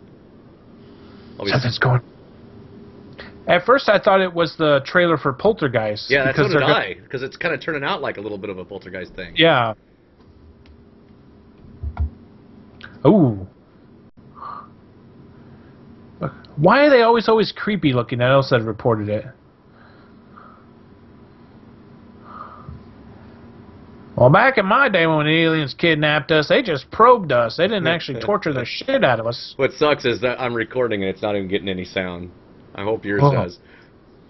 Something's going... At first, I thought it was the trailer for Poltergeist. Yeah, that's what did I. Because it's kind of turning out like a little bit of a Poltergeist thing. Yeah. Ooh. Why are they always creepy looking? I also had reported it. Well, back in my day when the aliens kidnapped us, they just probed us. They didn't actually torture the shit out of us. What sucks is that I'm recording and it's not even getting any sound. I hope yours does.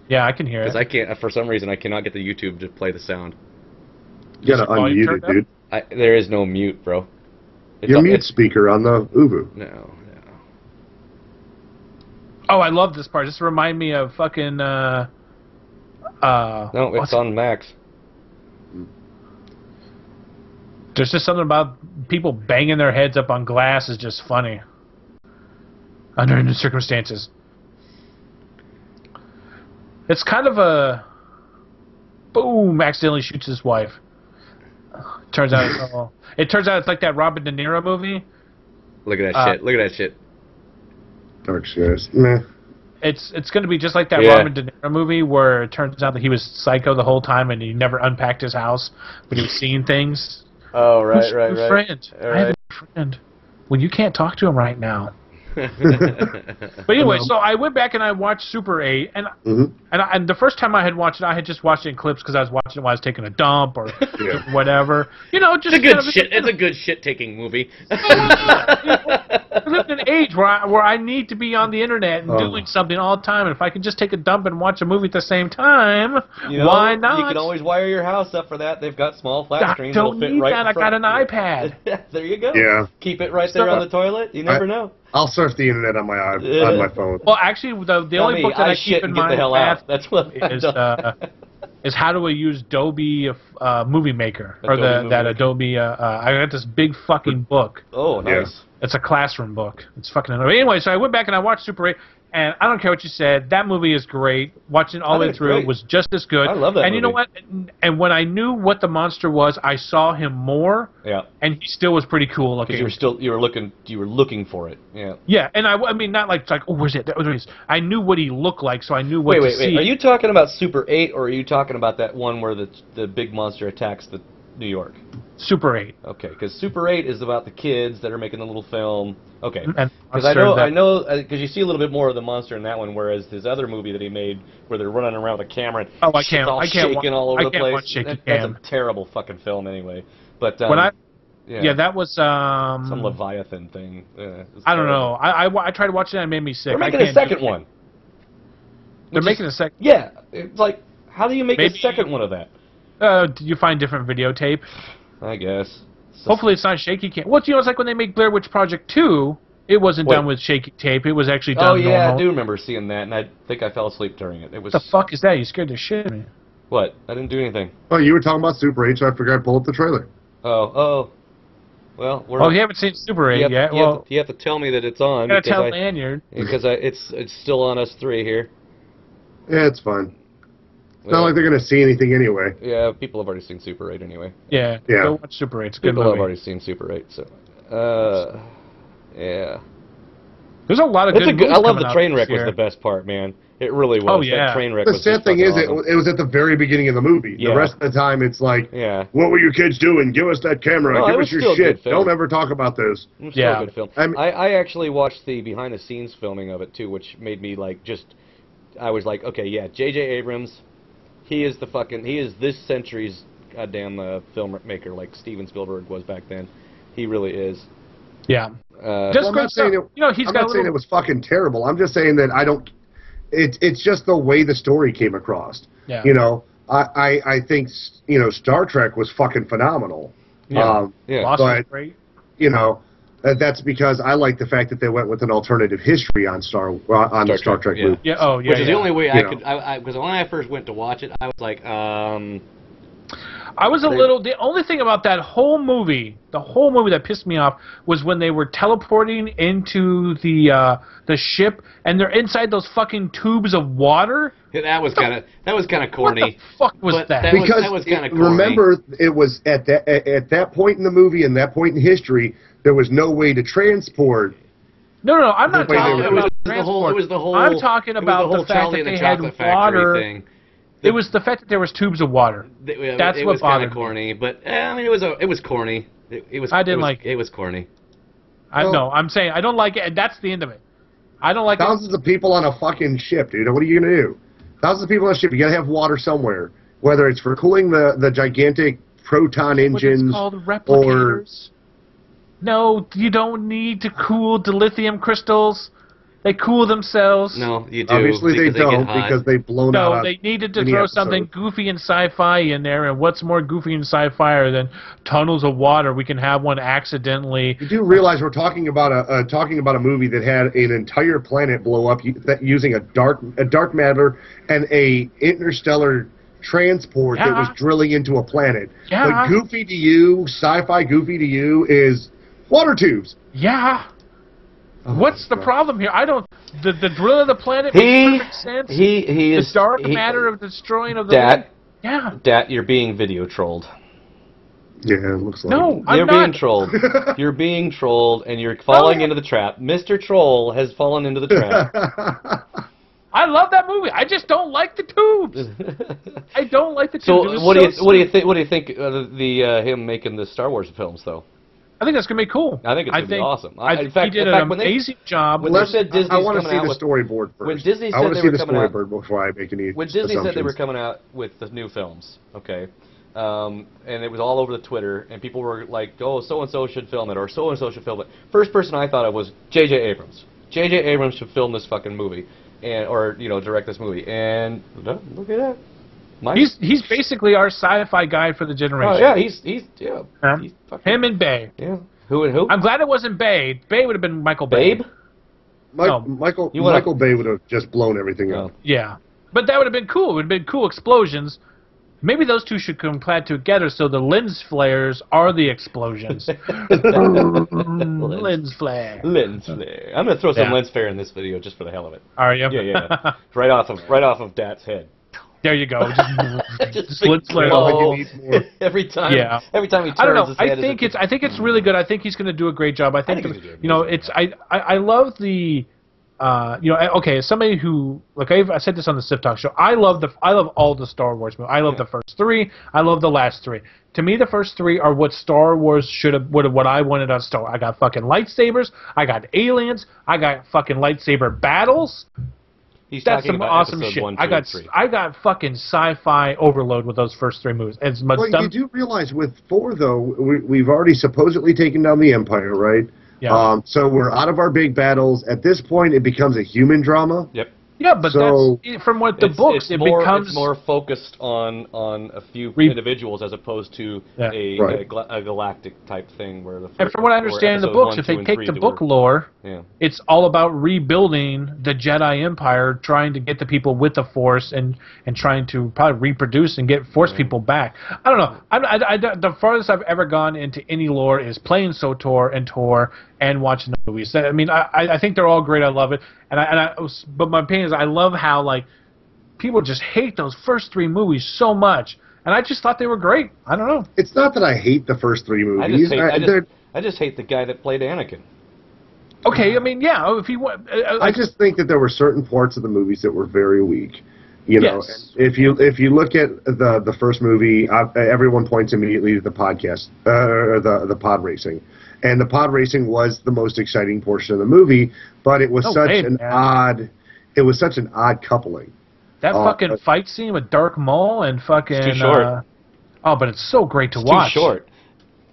Yeah, I can hear it. Because I can't, for some reason, I cannot get the YouTube to play the sound. You gotta unmute it, dude. There is no mute, bro. Your mute speaker on the Ubu. No. Oh, I love this part. This reminds me of fucking, No, it's on Max. There's just something about people banging their heads up on glass is just funny. Under any circumstances. It's kind of a... Boom! Accidentally shoots his wife. Turns out it's all... It turns out it's like that Robert De Niro movie. Look at that shit. Look at that shit. Dark Shares. Meh. It's going to be just like that Robert De Niro movie where it turns out that he was psycho the whole time and he never unpacked his house, but he was seeing things. Oh, right. Friend. I have a friend. Well, you can't talk to him right now. But anyway, so I went back and I watched Super 8, and and the first time I had watched it, I had just watched it in clips because I was watching it while I was taking a dump or whatever. You know, just it's a good shit. It's a good shit-taking movie. I live in an age where I need to be on the internet and doing something all the time, and if I can just take a dump and watch a movie at the same time, why not? You can always wire your house up for that. They've got small flat screens that'll fit right in front. I got an iPad. There you go. Yeah. Keep it right there on the toilet. You never know. I'll surf the internet on my phone. Well, actually, the only book that I keep in my iPad That's what is how do I use Adobe Movie Maker or that Adobe. I got this big fucking book. Oh, nice. Yeah. It's a classroom book. It's fucking annoying. Anyway, so I went back and I watched Super 8, and I don't care what you said. That movie is great. Watching it all the way through was just as good. I love that movie. You know what? And when I knew what the monster was, I saw him more. Yeah. And he still was pretty cool looking. Because you were looking for it. Yeah. Yeah, and I mean not like oh, where's it? I knew what he looked like, so I knew what to see. Are you talking about Super 8, or are you talking about that one where the big monster attacks the New York? Super 8. Okay, because Super 8 is about the kids that are making the little film. Okay, because I know, because you see a little bit more of the monster in that one, whereas his other movie that he made, where they're running around with a camera and shaking all over the place. That's a terrible fucking film anyway. But that was some Leviathan thing. I don't know. I tried watching it and it made me sick. They're making a second one. They're making a second. Yeah, it's like, how do you make a second one of that? Do you find different videotape? I guess. Hopefully it's not shaky cam. Well, it's like when they make Blair Witch Project 2, it wasn't done with shaky tape. It was actually done normal. I do remember seeing that, and I think I fell asleep during it. It was. What the fuck is that? You scared the shit out of me. What? I didn't do anything. Oh, you were talking about Super 8, so I forgot to pull up the trailer. Oh. Well, you haven't seen Super 8 yet? You have to tell me that it's on. You gotta tell Lanyard. Because it's still on us 3 here. Yeah, it's fine. It's not like they're going to see anything anyway. Yeah, people have already seen Super 8 anyway. Yeah. Go watch Super 8. It's a good movie. People have already seen Super 8, so... yeah. There's a lot of good movies I love coming the out train this wreck was year. the best part, man. It really was. Oh, yeah. That train wreck The was sad just thing fucking is, awesome. it was at the very beginning of the movie. Yeah. The rest of the time, it's like, Yeah. what were you kids doing? Give us that camera. Well, it Give was us your still a good shit. film. Don't ever talk about this. It was still Yeah. a good film. I'm- I actually watched the behind-the-scenes filming of it, too, which made me, like, just... I was like, okay, yeah, J.J. Abrams, he is this century's goddamn filmmaker, like Steven Spielberg was back then. He really is. Yeah. Just Well, I'm great not saying stuff. I'm not saying it was fucking terrible. I'm just saying that I don't. It's just the way the story came across. Yeah. You know, I think Star Trek was fucking phenomenal. Yeah. Yeah. Lost was but great. you know, that's because I like the fact that they went with an alternative history on the Star Trek yeah. movie. Yeah. Oh, yeah. Which is the only way I You could... Because when I first went to watch it, I was like, I was the only thing about that whole movie, that pissed me off was when they were teleporting into the ship and they're inside those fucking tubes of water. that was kind of corny. What the fuck was But that? Because that was kind of corny. remember, it was at that point in the movie and that point in history, there was no way to transport. No, I'm not Wait, talking wait, about it transport. was the whole. I'm talking about the fact Charlie that and they the had Chocolate Factory water. thing. It was the fact that there was tubes of water. That's it what was kind bothered of me. corny, but it was corny. I didn't like it. It was corny. I'm saying I don't like it, and that's the end of it. I don't like it. Thousands of people on a fucking ship, dude. What are you gonna do? Thousands of people on a ship. You gotta have water somewhere, whether it's for cooling the gigantic proton engines It's called replicators. No, you don't need to cool the lithium crystals. They cool themselves. No, you do. Obviously they because get don't hot. because they've blown out. No, they needed to mini throw episode. something goofy and sci-fi in there, and what's more goofy and sci-fi than tunnels of water? We can have one accidentally. You do realize we're talking about a movie that had an entire planet blow up using a dark matter and a interstellar transport that was drilling into a planet. Yeah. But goofy to you, sci-fi goofy to you is water tubes. Yeah. Oh, What's the God. problem here? I don't. The drill of the planet makes perfect sense. He is the dark matter of destroying of the Dat. yeah. Dat, you're being video trolled. Yeah, it looks like No, You're I'm being not. trolled. You're being trolled, and you're falling into the trap. Mr. Troll has fallen into the trap. I love that movie. I just don't like the tubes. I don't like the tubes. It So was what do you stupid. what do you think of him making the Star Wars films though? I think that's gonna be cool. I think it's gonna be awesome. I think he did an amazing job. when they said Disney's I want to coming see out the with- storyboard first. when Disney I said want they to see were the coming out- storyboard before I make any when Disney said they were assumptions. coming out with the new films, okay, and it was all over the Twitter, and people were like, "Oh, so and so should film it," or "So and so should film it." First person I thought of was J.J. Abrams. J.J. Abrams should film this fucking movie, or direct this movie. And look at that. He's basically our sci-fi guy for the generation. Oh yeah, he's fucking, Him and Bay. yeah. Who and who? I'm glad it wasn't Bay. Bay would have been Michael Bay. Babe? No. Michael You wanna- Bay would have just blown everything Oh. up. Yeah, but that would have been cool. It would have been cool explosions. Maybe those two should come clad together so the lens flares are the explosions. Lens flare. Lens flare. I'm gonna throw some Yeah. lens flare in this video just for the hell of it. Are you? Yeah. right off of Dat's head. There you go. Just lens flare. Oh, like you need more. every time. Yeah. Every time he turns I don't know. his I head. think it's really good. I think he's going to do a great job. I think, think he's gonna do a you know, amazing it's I love the okay, as somebody who I said this on the Sif Talk show. I love all the Star Wars movies. I love the first three. I love the last three. To me, the first three are what Star Wars what I wanted on Star Wars. I got fucking lightsabers. I got aliens. I got fucking lightsaber battles. He's That's talking some about awesome episode shit. 1, 2, I got and 3. I got fucking sci-fi overload with those first three movies. As much Well, done, you do realize with 4, though, we've already supposedly taken down the Empire, right? Yeah. So we're out of our big battles. At this point, it becomes a human drama. Yep. yeah, but so- that's from what the books. It's more, becomes it's more focused on a few Re- individuals as opposed to Yeah. Right. a galactic type thing where the. And from what I understand in the books, if they take the book lore, yeah. it's all about rebuilding the Jedi Empire, trying to get the people with the Force and trying to probably reproduce and get Force people back. I don't know. The farthest I've ever gone into any lore is playing SWTOR and Tor and watching the movies. I mean, I think they're all great. I love it. But my opinion is I love how like people just hate those first three movies so much, and I just thought they were great. I don't know. It's not that I hate the first 3 movies. I just hate the guy that played Anakin. Okay, I mean, yeah. If you want, I just think that there were certain parts of the movies that were very weak. You know, yes. if you look at the first movie, everyone points immediately to the podcast or the pod racing, and the pod racing was the most exciting portion of the movie, but it was it was such an odd coupling. That fucking fight scene with Dark Maul and fucking it's too short. Oh, but it's so great to it's watch. Too short.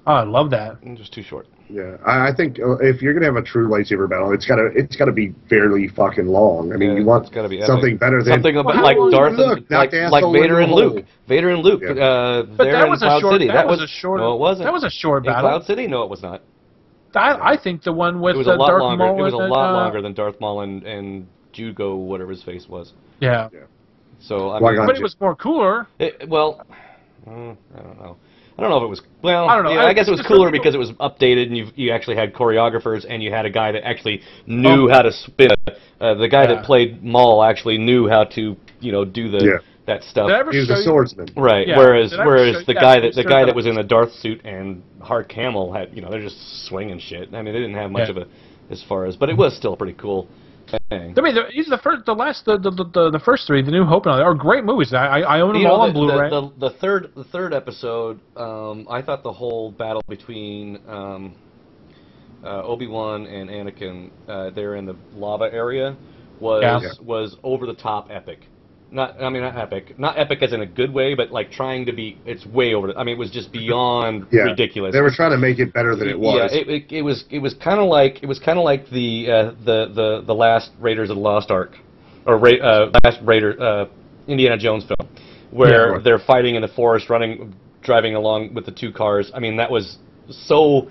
Oh, I love that. It's just too short. Yeah, I think if you're gonna have a true lightsaber battle, it's gotta be fairly fucking long. I mean, you want something better than something like Darth, like Vader and Luke. Vader and Luke. Yeah. But there that was in Cloud City. That was a short. No, it wasn't. That was a short in battle. Cloud City, no, it was not. I think the one with it was a lot Darth longer. Maul it was a lot longer than Darth Maul and Jugo, whatever his face was. Yeah. So I mean, but it was more cooler. Well, I don't know. I don't know if it was. Well, I don't know. Yeah, I guess it was cooler because it was updated, and you actually had choreographers, and you had a guy that actually knew how to spin. The guy that played Maul actually knew how to, do that stuff. He was a swordsman, right? Yeah. Whereas the guy that was in the Darth suit and Hard Camel had, they're just swinging shit. I mean, they didn't have much of a as far as, but it was still pretty cool. Thing. I mean, the first three, The New Hope, and all that are great movies. I own them all on Blu-ray. The third episode, I thought the whole battle between Obi-Wan and Anakin there in the lava area was over the top epic. Not epic as in a good way, but like trying to be. It's way over. I mean, it was just beyond ridiculous. They were trying to make it better than it was. Yeah, it was kind of like the last Raiders of the Lost Ark, or last Indiana Jones film, where they're fighting in the forest, driving along with the two cars. I mean, that was so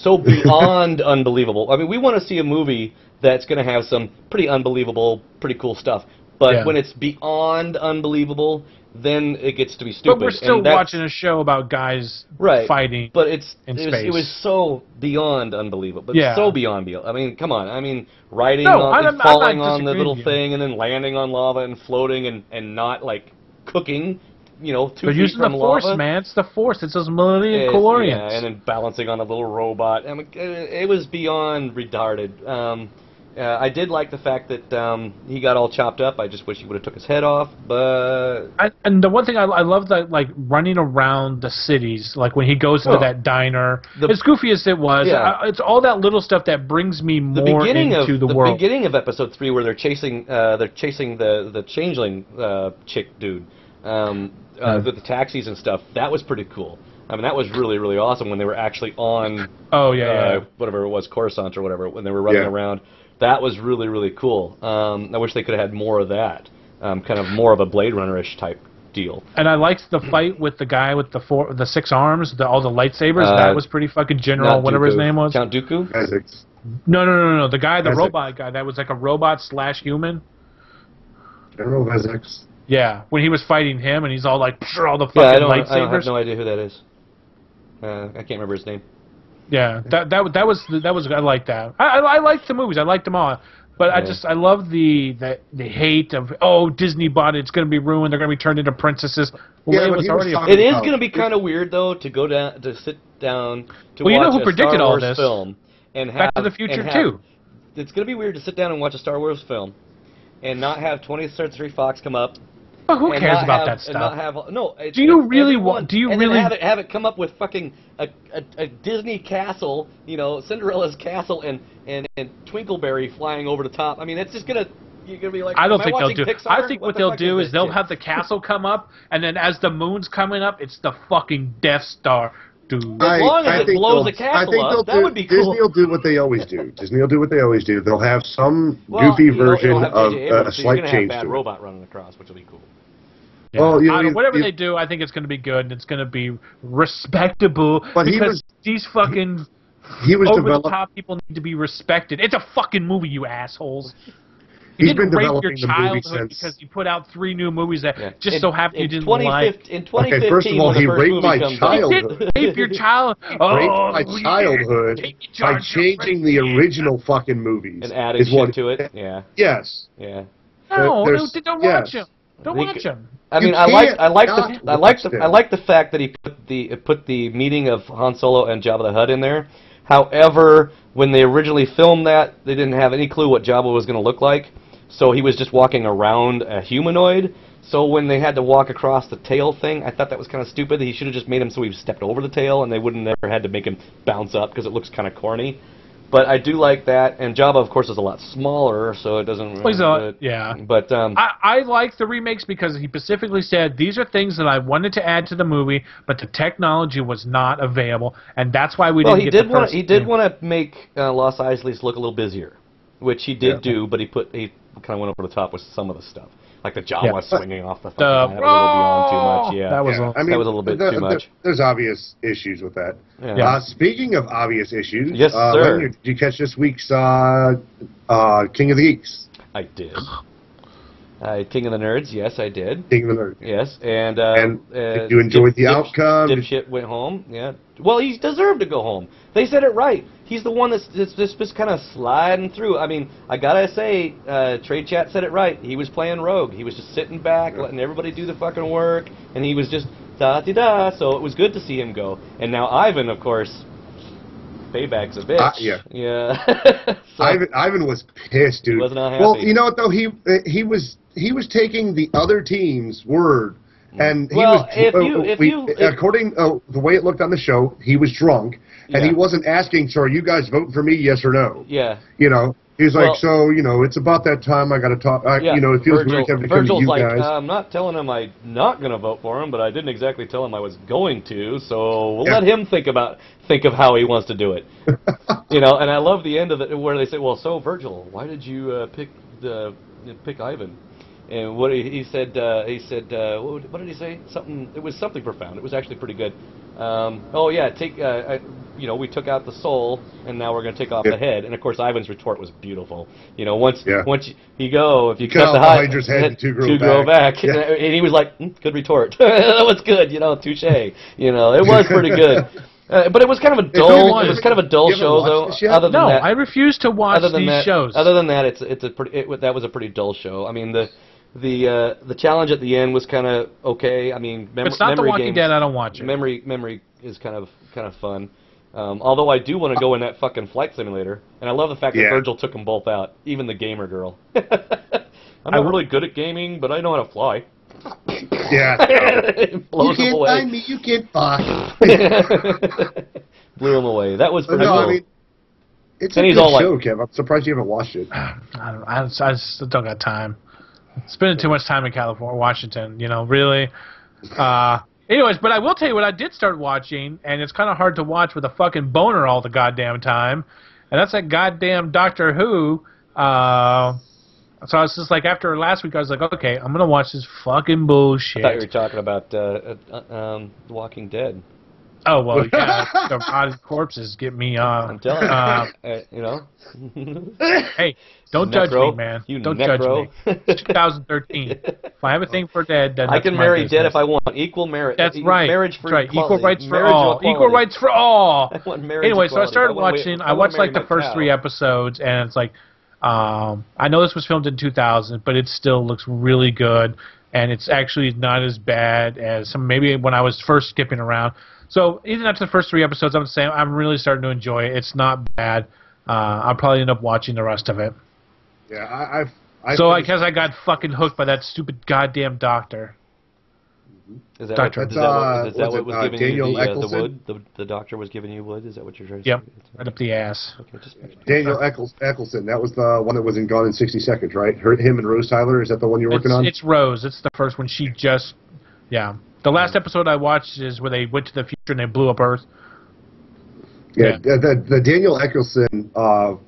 beyond unbelievable. I mean, we want to see a movie that's going to have some pretty unbelievable, pretty cool stuff. But when it's beyond unbelievable, then it gets to be stupid. But we're still watching a show about guys fighting in space. It was so beyond unbelievable. But so beyond. I mean, come on. I mean, falling on the little thing and then landing on lava and floating and not, like, cooking, 2 feet from lava. They're using the Force, man. It's the Force. It's those millennium calorians. Yeah, and then balancing on a little robot. I mean, it was beyond retarded. I did like the fact that he got all chopped up. I just wish he would have took his head off. But and the one thing I love that, like, running around the cities, like when he goes into that diner, as goofy as it was, it's all that little stuff that brings me more into the world. The beginning of episode 3, where they're chasing the changeling chick dude with the taxis and stuff. That was pretty cool. I mean, that was really, really awesome when they were actually on whatever it was, Coruscant or whatever, when they were running around. That was really, really cool. I wish they could have had more of that, kind of more of a Blade Runner-ish type deal. And I liked the fight with the guy with the 6 arms, all the lightsabers. That was pretty fucking general, whatever his name was. Count Dooku? No. The guy, the robot guy, that was like a robot / human. General Vezex. Yeah, when he was fighting him, and he's all like, all the fucking lightsabers. I have no idea who that is. I can't remember his name. Yeah, that was I like that. I liked the movies. I liked them all. But I love the hate of Disney bought it. It's going to be ruined. They're going to be turned into princesses. Well, it is going to be kind of weird though to go down to sit down to watch a Star Wars film and have Back to the Future 2. It's going to be weird to sit down and watch a Star Wars film and not have 20th Century Fox come up. But who cares about that stuff? Do you really have it come up with fucking a Disney castle, Cinderella's castle, and Twinkleberry flying over the top? I mean, it's just you're gonna be like. I don't think they'll do. Pixar? I think what they'll do is they'll have the castle come up, and then as the moon's coming up, it's the fucking Death Star. Dude. As long as it blows the castle up, that would be cool. Disney will do what they always do. They'll have some goofy version of a slight change to it. Robot running across, which will be cool. Yeah. Well, whatever they do, I think it's going to be good, and it's going to be respectable. But these fucking over-the-top people need to be respected. It's a fucking movie, you assholes. You didn't rape your childhood because you put out 3 new movies that just so happen you didn't like. In 2015, okay, first of all, he raped my childhood. He didn't rape your child. Raped my childhood by changing the original fucking movies and adding shit to it. Yeah. Yes. Yeah. No, don't watch them. Don't watch them. I mean, I like the fact that he put the meeting of Han Solo and Jabba the Hutt in there. However, when they originally filmed that, they didn't have any clue what Jabba was going to look like. So he was just walking around a humanoid. So when they had to walk across the tail thing, I thought that was kind of stupid. He should have just made him so he stepped over the tail, and they wouldn't never had to make him bounce up because it looks kind of corny. But I do like that, and Jabba, of course, is a lot smaller, so it doesn't. Yeah. But I like the remakes because he specifically said these are things that I wanted to add to the movie, but the technology was not available, and that's why we didn't get the first. He did want to make Los Eisley's look a little busier, which he did do, but he kind of went over the top with some of the the Jawa swinging off the fucking head a little beyond too much. Yeah, that was that was a little bit too much. There's obvious issues with that. Yeah. Speaking of obvious issues, yes, sir. Lanyard, did you catch this week's King of the Geeks? I did. King of the Nerds, yes, I did. King of the Nerds. Yes, and did you enjoy the outcome? Dipshit went home, yeah. Well, he deserved to go home. They said it right. He's the one that's just kind of sliding through. I mean, I gotta say, Trade Chat said it right. He was playing rogue. He was just sitting back, letting everybody do the fucking work, and he was just da-di-da, so it was good to see him go. And now Ivan, of course, payback's a bitch. Yeah. So, Ivan was pissed, dude. He was not happy. Well, you know what, though? He was taking the other team's word. And he according to the way it looked on the show, he was drunk, and he wasn't asking, so are you guys voting for me, yes or no? Yeah. You know, he's like, so, you know, it's about that time I got to talk. You know, it feels weird having to come to you guys. I'm not telling him I'm not going to vote for him, but I didn't exactly tell him I was going to, so we'll let him think of how he wants to do it. You know, and I love the end of it where they say, well, so Virgil, why did you pick Ivan? And what he said, what did he say? It was something profound. It was actually pretty good. Oh yeah, you know, we took out the soul, and now we're going to take off the head. And of course, Ivan's retort was beautiful. You know, once you go, if you cut the Hydra's head, two grow back. Yeah. And he was like, good retort. That was good. You know, touche. You know, it was pretty good. But it was kind of a dull. It was kind of a dull show, though. Other than that, I refuse to watch these shows. Other than that, that was a pretty dull show. I mean, the challenge at the end was kind of okay. I mean, it's not The Walking Dead. I don't watch it. Memory is kind of fun. Although I do want to go in that fucking flight simulator, and I love the fact that Virgil took them both out, even the gamer girl. I'm not really good at gaming, but I know how to fly. Yeah. Blows you can't him away. find me. You can't fly. Blew him away. That was pretty cool. I mean, it's a good show, Kev. I'm surprised you haven't watched it. I just don't got time. Spending too much time in California, Washington, you know, really. Anyways, but I will tell you what I did start watching, and it's kind of hard to watch with a fucking boner all the goddamn time, and that's that goddamn Doctor Who. So I was just like, after last week, I was like, okay, I'm going to watch this fucking bullshit. I thought you were talking about The Walking Dead. Oh, well, yeah, the rotted corpses get me I'm telling you, you know. Hey, don't judge me, man. Don't judge me. It's 2013. If I have a thing for dead, then I can marry dead if I want. Equal marriage. That's right. Marriage for equal rights for all. Equal rights for all. I want marriage anyway, equality. So I started watching. I watched like the first 3 episodes, and it's like, I know this was filmed in 2000, but it still looks really good, and it's actually not as bad as maybe when I was first skipping around. So even after the first 3 episodes, I'm saying I'm really starting to enjoy it. It's not bad. I'll probably end up watching the rest of it. Yeah, I guess I got fucking hooked by that stupid goddamn doctor. Is that what was giving Daniel you the wood? The doctor was giving you wood? Is that what you're trying to say? Yep, right up the ass. Okay, Daniel Eccleston, that was the one that was in Gone in 60 Seconds, right? Him and Rose Tyler, is that the one you're working on? It's Rose. It's the first one. She just, The last episode I watched is where they went to the future and they blew up Earth. Yeah. The Daniel Eccleston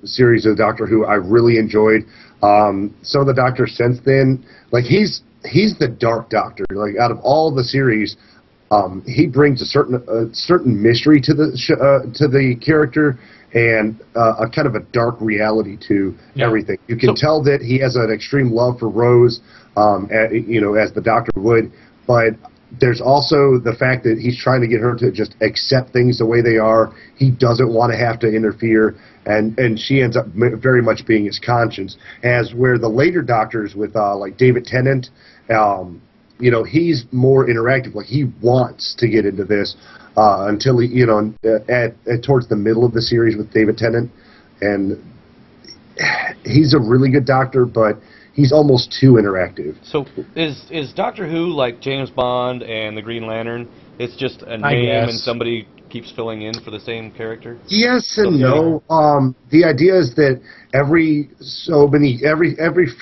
series of Doctor Who I really enjoyed. Some of the Doctors since then, like he's the Dark Doctor. Like out of all the series, he brings a certain mystery to the character and a kind of a dark reality to everything. You can tell that he has an extreme love for Rose, as the Doctor would, but there's also the fact that he's trying to get her to just accept things the way they are. He doesn't want to have to interfere, and she ends up very much being his conscience. As where the later Doctors with like David Tennant you know, he's more interactive. Like, he wants to get into this until he, you know, towards the middle of the series with David Tennant, and he's a really good Doctor, but he's almost too interactive. So is Doctor Who like James Bond and the Green Lantern? It's just a name and somebody keeps filling in for the same character? Yes and no. The idea is that every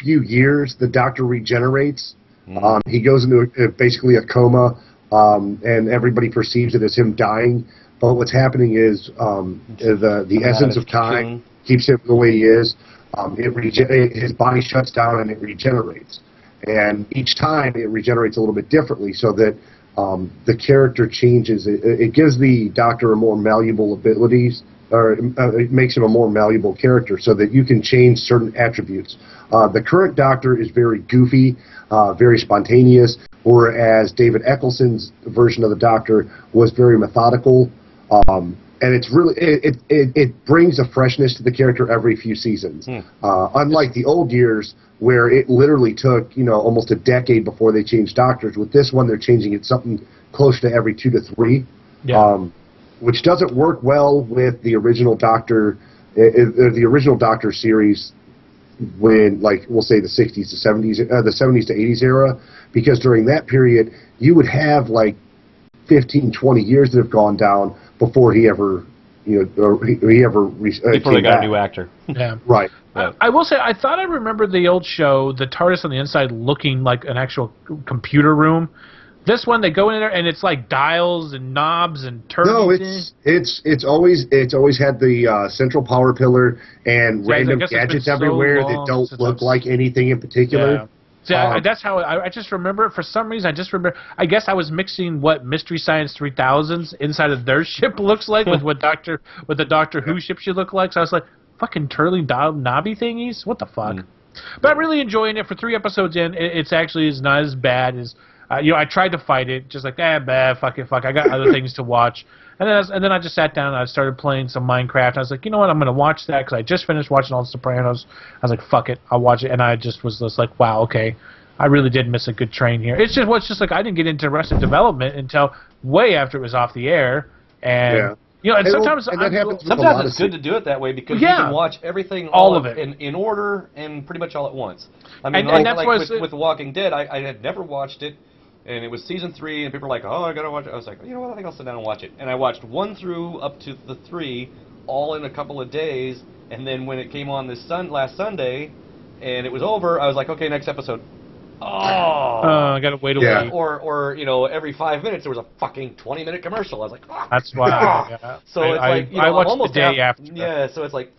few years the Doctor regenerates. He goes into basically a coma, and everybody perceives it as him dying. But what's happening is the essence of time keeps him the way he is. His body shuts down and it regenerates. And each time it regenerates a little bit differently, so that the character changes. It gives the Doctor a more malleable abilities, or it makes him a more malleable character, so that you can change certain attributes. The current Doctor is very goofy, very spontaneous, whereas David Eccleston's version of the Doctor was very methodical. And it's really it brings a freshness to the character every few seasons. Unlike the old years, where it literally took, you know, almost a decade before they changed Doctors. With this one, they're changing it something close to every 2 to 3, which doesn't work well with the original Doctor, the original Doctor series. When, like, we'll say the 60s to 70s, the 70s to 80s era, because during that period you would have like 15, 20 years that have gone down before he ever, you know, before they got a new actor. Yeah, right. I will say, I thought I remember the old show, the TARDIS on the inside looking like an actual computer room. This one, they go in there and it's like dials and knobs and turns. No, it's always had the central power pillar and random gadgets everywhere that don't look like anything in particular. Yeah. See, that's how I just remember it. For some reason, I just remember. I guess I was mixing what Mystery Science 3000's inside of their ship looks like with what the Doctor Who ship should look like. So I was like, fucking twirling knobby thingies. What the fuck? But I'm really enjoying it. For 3 episodes in, it's actually is not as bad as. You know, I tried to fight it, just like, fuck it. I got other things to watch. And then I just sat down and I started playing some Minecraft. I was like, you know what, I'm going to watch that because I just finished watching all the Sopranos. I was like, fuck it, I'll watch it. And I just was just like, wow, okay, I really did miss a good train here. It's just like I didn't get into Arrested Development until way after it was off the air. And you know, and sometimes it's good to do it that way because you can watch everything all of it in order and pretty much all at once. I mean, with The Walking Dead, I had never watched it. And it was season 3, and people were like, "Oh, I gotta watch it." I was like, "You know what? I think I'll sit down and watch it." And I watched 1 through up to the 3, all in a couple of days. And then when it came on last Sunday, and it was over, I was like, "Okay, next episode." I gotta wait a week. Or you know, every 5 minutes there was a fucking 20-minute commercial. I was like, "Oh." That's why. So it's like, you know, I watched almost the day after. Yeah, so it's like,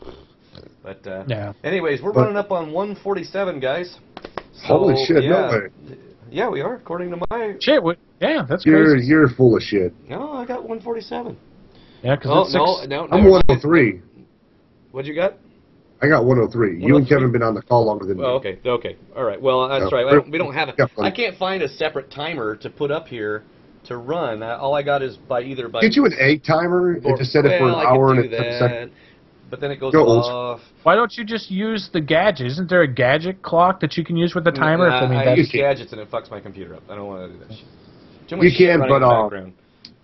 but anyways, we're running up on 147, guys. So, holy shit! No way. Yeah, we are, according to my... Shit, that's crazy. You're full of shit. No, I got 147. Yeah, because no. I'm 103. What'd you got? I got 103. You and Kevin have been on the call longer than me. Oh, okay. All right. Well, that's right. We don't have it. I can't find a separate timer to put up here to run. All I got is either by... Get you an egg timer and just set it for an hour and a second. But then it goes off. Why don't you just use the gadget? Isn't there a gadget clock that you can use with the timer? I use gadgets and it fucks my computer up. I don't want to do that shit. Too much you can, but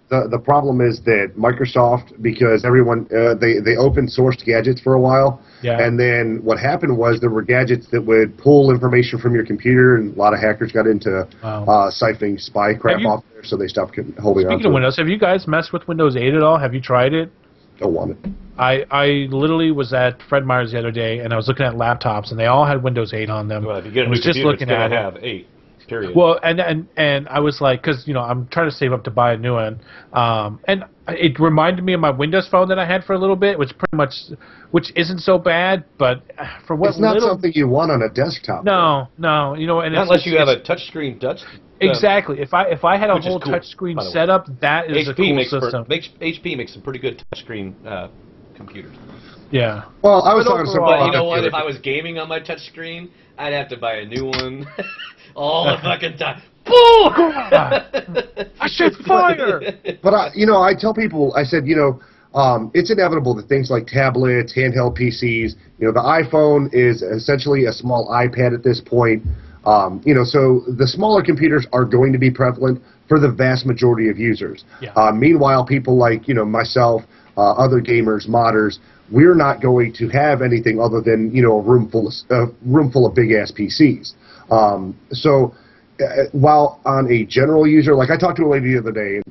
the problem is that Microsoft, because everyone they open sourced gadgets for a while, and then what happened was there were gadgets that would pull information from your computer, and a lot of hackers got into siphoning spy crap off there, so they stopped holding on. Speaking of Windows, have you guys messed with Windows 8 at all? Have you tried it? Don't want it. I literally was at Fred Meyer's the other day, and I was looking at laptops, and they all had Windows 8 on them. Well, if you get a new computer, it's going to have 8. Period. Well, and I was like, because, you know, I'm trying to save up to buy a new one, and it reminded me of my Windows phone that I had for a little bit, which isn't so bad, but for what it's not something you want on a desktop. No, you know, and not unless you have a touchscreen touch. Exactly. If I had a whole touchscreen setup, that is a cool system. HP makes some pretty good touchscreen computers. Yeah. Well, I was talking to somebody. But you know what? If I was gaming on my touchscreen, I'd have to buy a new one all the fucking time. Boom! I shoot fire. But I tell people, I said, it's inevitable that things like tablets, handheld PCs, the iPhone is essentially a small iPad at this point. So the smaller computers are going to be prevalent for the vast majority of users. Yeah. Meanwhile, people like myself, other gamers, modders, we're not going to have anything other than a room full of big ass PCs. While on a general user, like I talked to a lady the other day,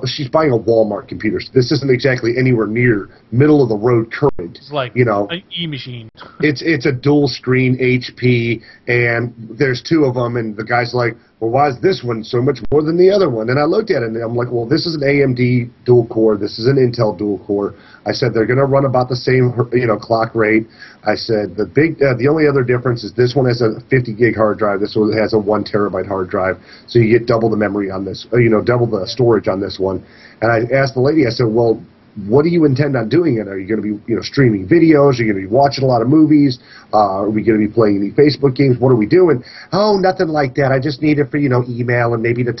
she's buying a Walmart computer. So this isn't exactly anywhere near middle of the road current. It's like an E-machine. It's a dual screen HP, and there's 2 of them, and the guy's like, well, why is this one so much more than the other one? And I looked at it, and I'm like, well, this is an AMD dual core. This is an Intel dual core. I said they're going to run about the same clock rate. I said the only other difference is this one has a 50 gig hard drive. This one has a 1 terabyte hard drive, so you get double the memory on this, double the storage on this one. And I asked the lady, I said, well, what do you intend on doing it? Are you going to be, streaming videos? Are you going to be watching a lot of movies? Are we going to be playing any Facebook games? What are we doing? Oh, nothing like that. I just need it for, email and maybe to,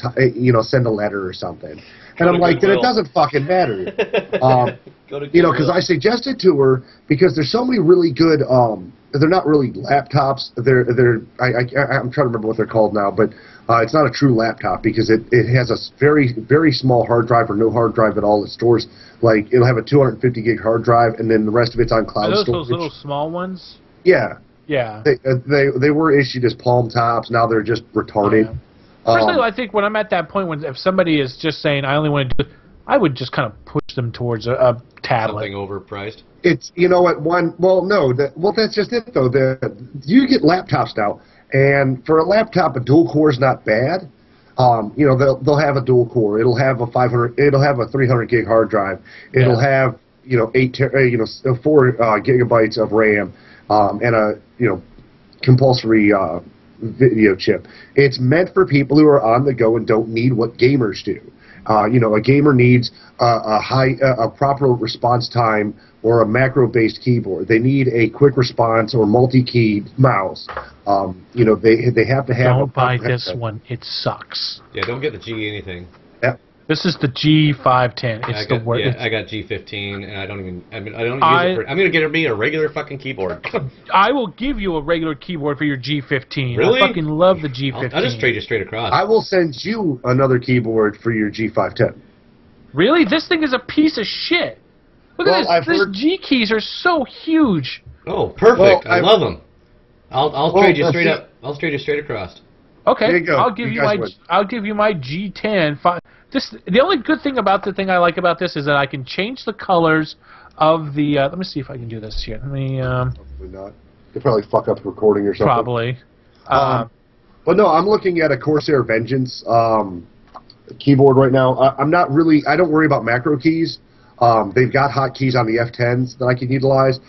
send a letter or something. And I'm like, then it doesn't fucking matter. Because I suggested to her, because there's so many really good, they're not really laptops. I'm trying to remember what they're called now, but it's not a true laptop because it has a very, very small hard drive or no hard drive at all. It stores, like, it'll have a 250 gig hard drive, and then the rest of it's on cloud storage. Those little small ones? Yeah. Yeah. They were issued as palm tops. Now they're just retarded. Yeah. Personally, I think when I'm at that point, if somebody is just saying, I only want to do it, I would just kind of push them towards a tablet. Something overpriced. It's, that's just it, though. You get laptops now, and for a laptop, a dual core is not bad. They'll have a dual core. It'll have a 300 gig hard drive. It'll have 4 gigabytes of RAM, and a compulsory video chip. It's meant for people who are on the go and don't need what gamers do. A gamer needs a proper response time or a macro-based keyboard. They need a quick response or multi-key mouse. They have to have. Don't buy this one. It sucks. Yeah, don't get the G anything. Yep. This is the G510. It's the worst. Yeah, I got G15, and I don't use it. I'm gonna get me a regular fucking keyboard. I will give you a regular keyboard for your G15. Really? I fucking love the G15. I'll just trade you straight across. I will send you another keyboard for your G510. Really? This thing is a piece of shit. Look at this. These G keys are so huge. Oh, perfect. I love them. I'll trade you straight up. I'll trade you straight across. Okay. There you go. I'll give you my G10. The only good thing about the thing I like about this is that I can change the colors of the. Let me see if I can do this here. Let me. Probably not. You'll probably fuck up the recording or something. Probably. But no, I'm looking at a Corsair Vengeance keyboard right now. I'm not really. I don't worry about macro keys. They've got hotkeys on the F10s that I can utilize.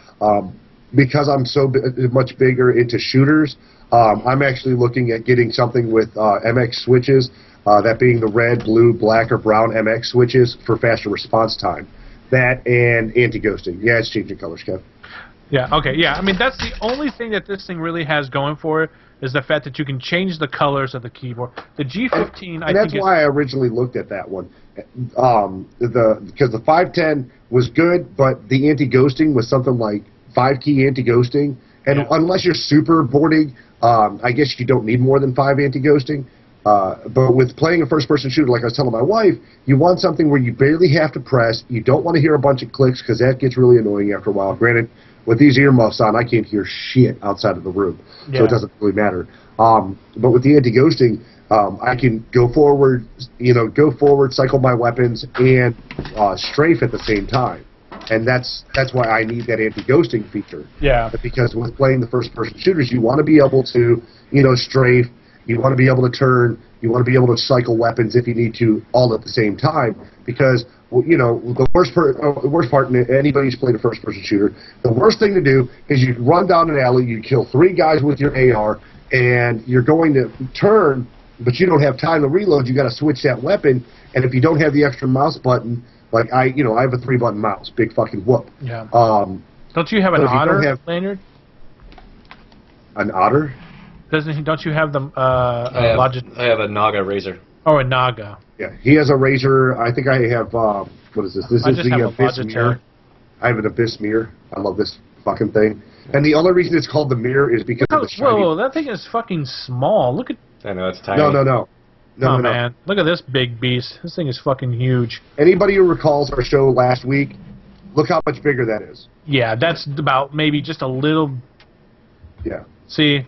Because I'm so much bigger into shooters, I'm actually looking at getting something with MX switches. That being the red, blue, black, or brown MX switches for faster response time. That and anti-ghosting. Yeah, it's changing colors, Kev. Yeah, okay, yeah. I mean, that's the only thing that this thing really has going for it is the fact that you can change the colors of the keyboard. The G15, and that's why I originally looked at that one. Because the 510 was good, but the anti-ghosting was something like 5-key anti-ghosting. And unless you're super boarding, I guess you don't need more than 5 anti-ghosting. But with playing a first-person shooter, like I was telling my wife, you want something where you barely have to press. You don't want to hear a bunch of clicks because that gets really annoying after a while. Granted, with these earmuffs on, I can't hear shit outside of the room, so it doesn't really matter. But with the anti-ghosting, I can go forward, cycle my weapons, and strafe at the same time. And that's why I need that anti-ghosting feature. Yeah. Because with playing the first-person shooters, you want to be able to, strafe. You want to be able to turn. You want to be able to cycle weapons if you need to, all at the same time. Because the worst part in anybody who's played a first-person shooter, the worst thing to do is you run down an alley, you kill 3 guys with your AR, and you're going to turn, but you don't have time to reload. You got to switch that weapon, and if you don't have the extra mouse button, like I have a 3-button mouse, big fucking whoop. Yeah. Don't you have an Otter, Lanyard? An Otter? Don't you have the I have a Naga Razor. Oh, a Naga. Yeah, he has a Razor. I think I have. What is this? This is the Abyss Mirror. I have an Abyss Mirror. I love this fucking thing. And the only reason it's called the mirror is because of the shiny... Whoa, that thing is fucking small. Look at... I know, it's tiny. No. Man. Look at this big beast. This thing is fucking huge. Anybody who recalls our show last week, look how much bigger that is. Yeah, that's about maybe just a little... Yeah. See,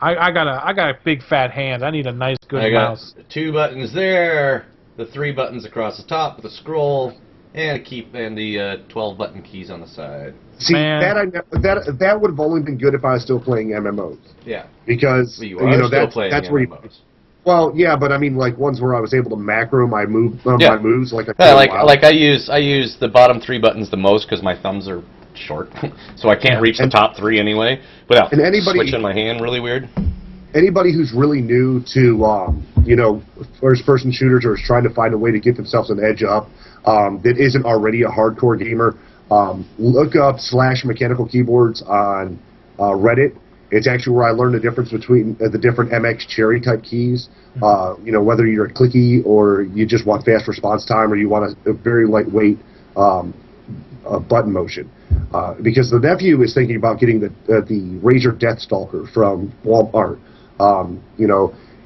I got a big fat hand. I need a nice good mouse. I got 2 buttons there, the 3 buttons across the top with a scroll, and the 12 button keys on the side. See, that would have only been good if I was still playing MMOs. Yeah. Because that's where you... Well, yeah, but I mean, like ones where I was able to macro my moves, like I use the bottom 3 buttons the most because my thumbs are short, so I can't reach the top 3 anyway. Without switching my hand, really weird. Anybody who's really new to first-person shooters or is trying to find a way to get themselves an edge up, that isn't already a hardcore gamer, look up /mechanical keyboards on Reddit. It's actually where I learned the difference between the different MX Cherry type keys. Whether you're a clicky or you just want fast response time or you want a very lightweight button motion. Because the nephew is thinking about getting the Razer Deathstalker from Walmart.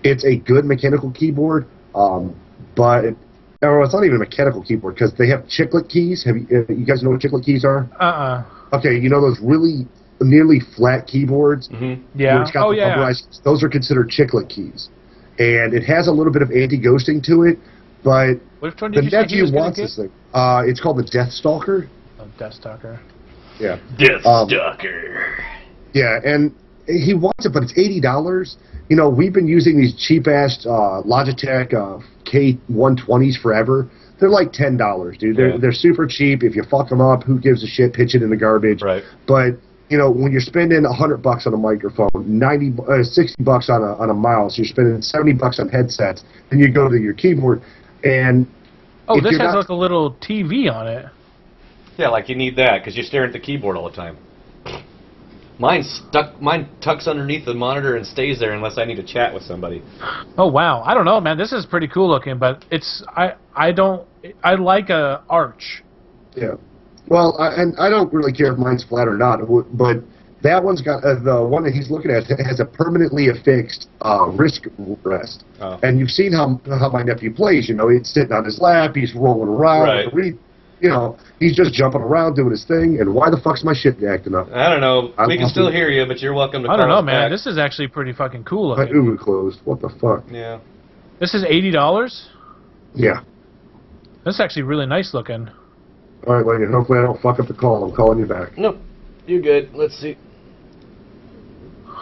It's a good mechanical keyboard, but it's not even a mechanical keyboard because they have chiclet keys. You guys know what chiclet keys are? Okay, those really nearly flat keyboards. Mm-hmm. Yeah. Those are considered chiclet keys, and it has a little bit of anti-ghosting to it. But the nephew wants this thing. It's called the Deathstalker. Oh, Deathstalker. Yeah. Deathstalker. Yeah, and he wants it, but it's $80. We've been using these cheap-ass Logitech K120s forever. They're like $10, dude. They're super cheap. If you fuck them up, who gives a shit? Pitch it in the garbage. Right. But when you're spending $100 on a microphone, $60 on a mouse, you're spending $70 on headsets, and you go to your keyboard, and this has like a little TV on it. Yeah, like you need that because you're staring at the keyboard all the time. Mine tucks underneath the monitor and stays there unless I need to chat with somebody. Oh wow, I don't know, man. This is pretty cool looking, but I like a arch. Yeah. Well, I don't really care if mine's flat or not, but that one's got the one that he's looking at has a permanently affixed wrist rest. Oh. And you've seen how my nephew plays. He's sitting on his lap, he's rolling around. Right. He's just jumping around doing his thing. And why the fuck's my shit acting up? I don't know. We can still hear you, but you're welcome to call us back. I don't know, man. This is actually pretty fucking cool looking. My Uber closed. What the fuck? Yeah. This is $80? Yeah. That's actually really nice looking. All right, Lanyard. Hopefully I don't fuck up the call. I'm calling you back. Nope. You're good. Let's see.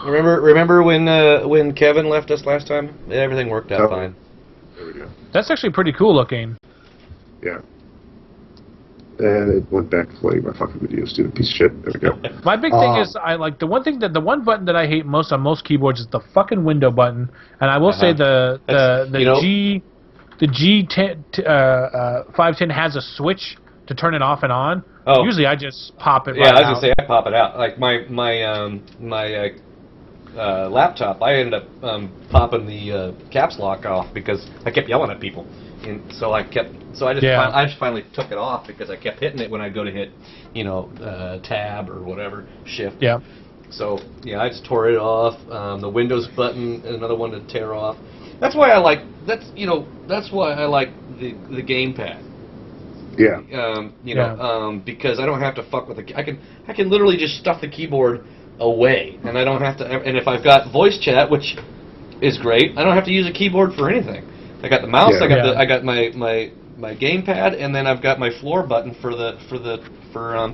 Remember when Kevin left us last time? Everything worked out fine. There we go. That's actually pretty cool looking. Yeah. And it went back to playing my fucking video, stupid piece of shit. There we go. My big thing is the one button that I hate most on most keyboards is the fucking window button, and I will say the G510 has a switch to turn it off and on. Oh. Usually I just pop it. Yeah, I was gonna say I pop it out. Like my laptop, I ended up popping the caps lock off because I kept yelling at people, and so I just finally took it off because I kept hitting it when I go to hit, tab or whatever, shift. Yeah. So I just tore it off. The Windows button, another one to tear off. That's why I like the gamepad. Yeah. Because I don't have to fuck with I can literally just stuff the keyboard away, and I don't have to. And if I've got voice chat, which is great, I don't have to use a keyboard for anything. I got the mouse. Yeah. I got my gamepad, and then I've got my floor button for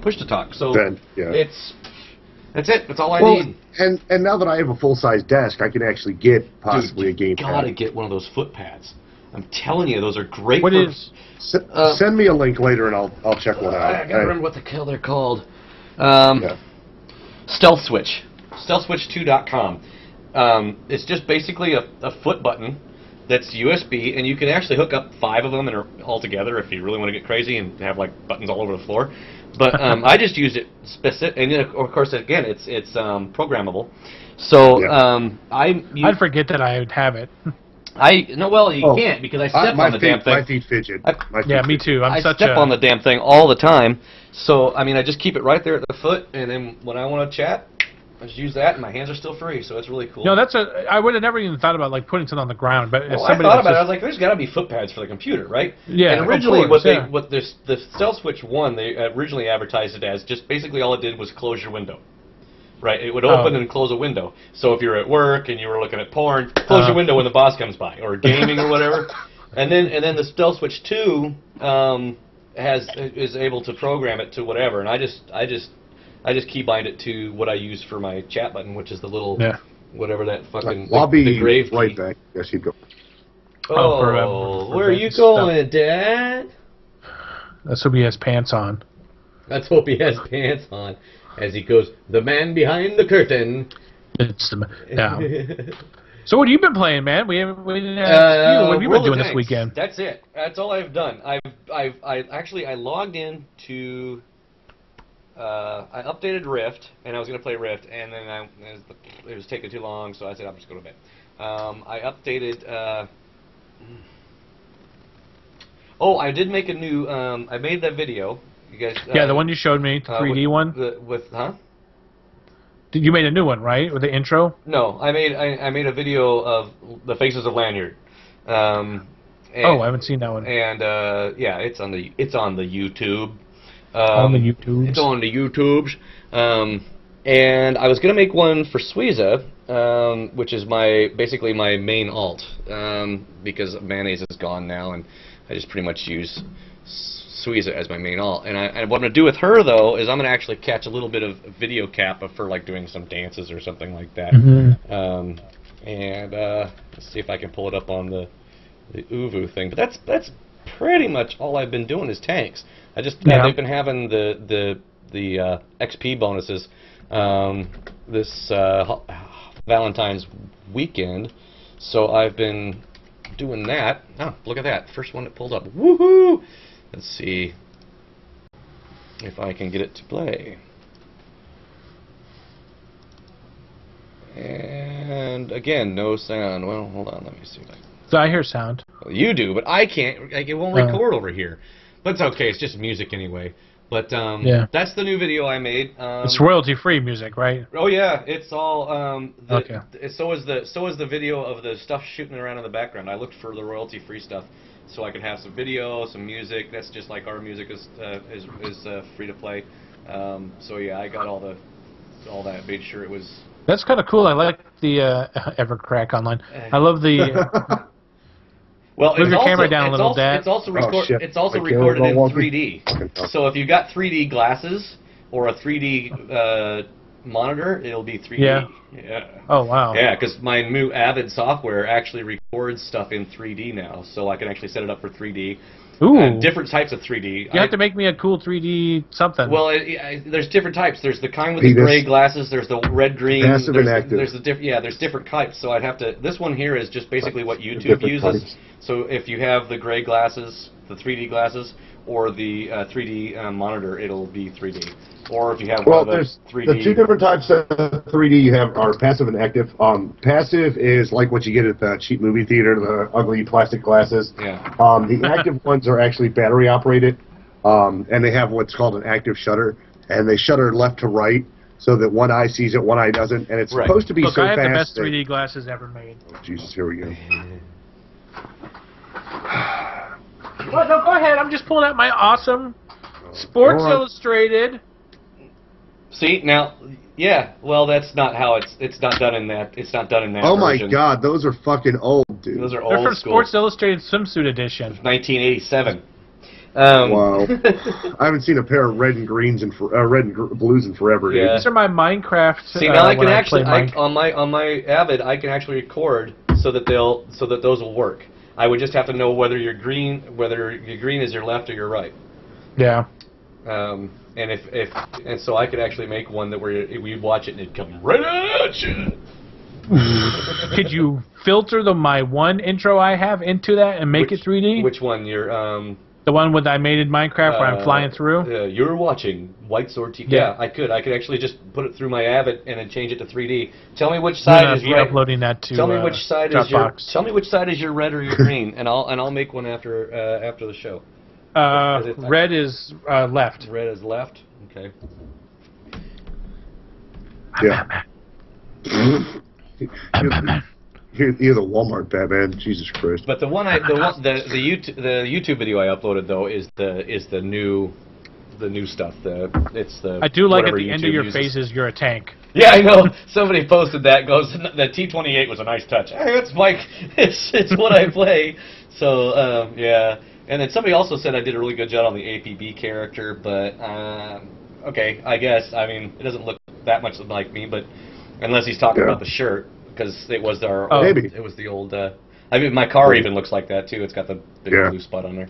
push to talk. So that's it. That's all I need. And now that I have a full size desk, I can actually get possibly a gamepad. You gotta get one of those foot pads. I'm telling you, those are great. Send me a link later, and I'll check one out. I gotta remember what the hell they're called. Stealth Switch. StealthSwitch2.com. It's just basically a foot button that's USB, and you can actually hook up 5 of them and all together if you really want to get crazy and have like buttons all over the floor. But I just used it specific, and of course, again, it's programmable. So I'd forget that I would have it. You can't because I step on the damn thing. My feet fidget. Me too. I step on the damn thing all the time. So I just keep it right there at the foot, and then when I want to chat, I just use that, and my hands are still free, so it's really cool. No, I would have never even thought about like putting something on the ground, but well, I thought about it. I was like, there's got to be foot pads for the computer, right? Yeah. And originally, course, the Stealth Switch 1, they originally advertised it as just basically all it did was close your window. Right, it would open and close a window. So if you're at work and you were looking at porn, close your window when the boss comes by, or gaming or whatever. And then the Stealth Switch 2 is able to program it to whatever. And I just keybind it to what I use for my chat button, which is the little whatever that fucking I'll be the grave right key. back. Yes, you go. Oh, where are you going, Dad? Let's hope he has pants on. Let's hope he has pants on. As he goes, the man behind the curtain. It's So what have you been playing, man? We didn't ask you. What have you been doing this weekend? That's it. That's all I've done. I logged in to. I updated Rift, and I was going to play Rift, and then it was taking too long, so I said I'm just going to bed. I updated. Oh, I did make a new. I made that video. You guys, the one you showed me, the 3D one. You made a new one, right, with the intro? No, I made a video of the faces of Lanyard. I haven't seen that one. And yeah, it's on the YouTube. On the YouTubes. It's on the YouTubes. And I was gonna make one for Suiza, which is basically my main alt, because mayonnaise is gone now, and I just pretty much use Suiza as my main alt. And what I'm going to do with her, though, is I'm going to actually catch a little bit of video cap of her like doing some dances or something like that. Mm-hmm. Let's see if I can pull it up on the Uvu thing. But that's pretty much all I've been doing is tanks. They've been having the XP bonuses this Valentine's weekend, so I've been doing that. Oh, look at that. First one that pulled up. Woohoo! Let's see if I can get it to play. And again, no sound. Well, hold on. Let me see. So I hear sound. Well, you do, but I can't. It won't record over here. But it's okay. It's just music anyway. But that's the new video I made. It's royalty-free music, right? Oh yeah, it's all. Okay. So is the video of the stuff shooting around in the background. I looked for the royalty-free stuff, so I could have some video, some music. That's just like our music is free to play. So yeah, I got all that. Made sure it was. That's kind of cool. I like the Evercrack online. I love the. Well, move your camera down a little, Dad. It's also recorded in 3D. So if you've got 3D glasses or a 3D monitor, it'll be 3D. Yeah. Oh wow. Yeah, because my new Avid software actually records stuff in 3D now, so I can actually set it up for 3D. Ooh. And different types of 3D. You have to make me a cool 3D something. Well, there's different types. There's the kind with the gray glasses. There's the red, green. Passive and active. There's different types. So I'd have to. This one here is just basically what YouTube uses. Types. So if you have the gray glasses, the 3D glasses, or the 3D monitor, it'll be 3D. Or if you have one of there's 3D. The two different types of 3D you have are passive and active. Passive is like what you get at the cheap movie theater, the ugly plastic glasses. Yeah. The active ones are actually battery operated, and they have what's called an active shutter, and they shutter left to right so that one eye sees it, one eye doesn't, and it's supposed to be so I have fast. the best 3D glasses ever made. Oh, Jesus, here we go. Well, no, go ahead. I'm just pulling out my awesome Sports Illustrated. See now, yeah. Well, that's not how it's not done in that. It's not done in that. Oh my version. God, those are fucking old, dude. Those are old. They're from school. Sports Illustrated Swimsuit Edition. 1987. Wow. I haven't seen a pair of red and greens and blues in forever. Dude. These are my Minecraft. See now I can actually on my Avid I can actually record so that those will work. I would just have to know whether your green is your left or your right. Yeah. And so I could actually make one that we'd watch it and it'd come right at you. Could you filter my one intro I have into that and make it 3D? Which one? The one with I made in Minecraft where I'm flying through? You're watching White Sword TV. Yeah, I could. I could actually just put it through my Avid and then change it to 3D. Tell me which side is right. Uploading that to Tell me which side Dropbox. is your. Tell me which side is your red or your green, and I'll make one after the show. Red is left. Red is left. Okay. Yeah. You're the Walmart Batman. Jesus Christ. But the YouTube video I uploaded though is the new stuff. I do like at the end of your faces you're a tank. Yeah, I know. Somebody posted that. Goes the T-28 was a nice touch. Hey, it's Mike. It's what I play. So yeah. And then somebody also said I did a really good job on the APB character, but okay, I guess. I mean, it doesn't look that much like me, but unless he's talking about the shirt, because it was maybe it was the old. I mean, my car even looks like that too. It's got the big blue spot on there.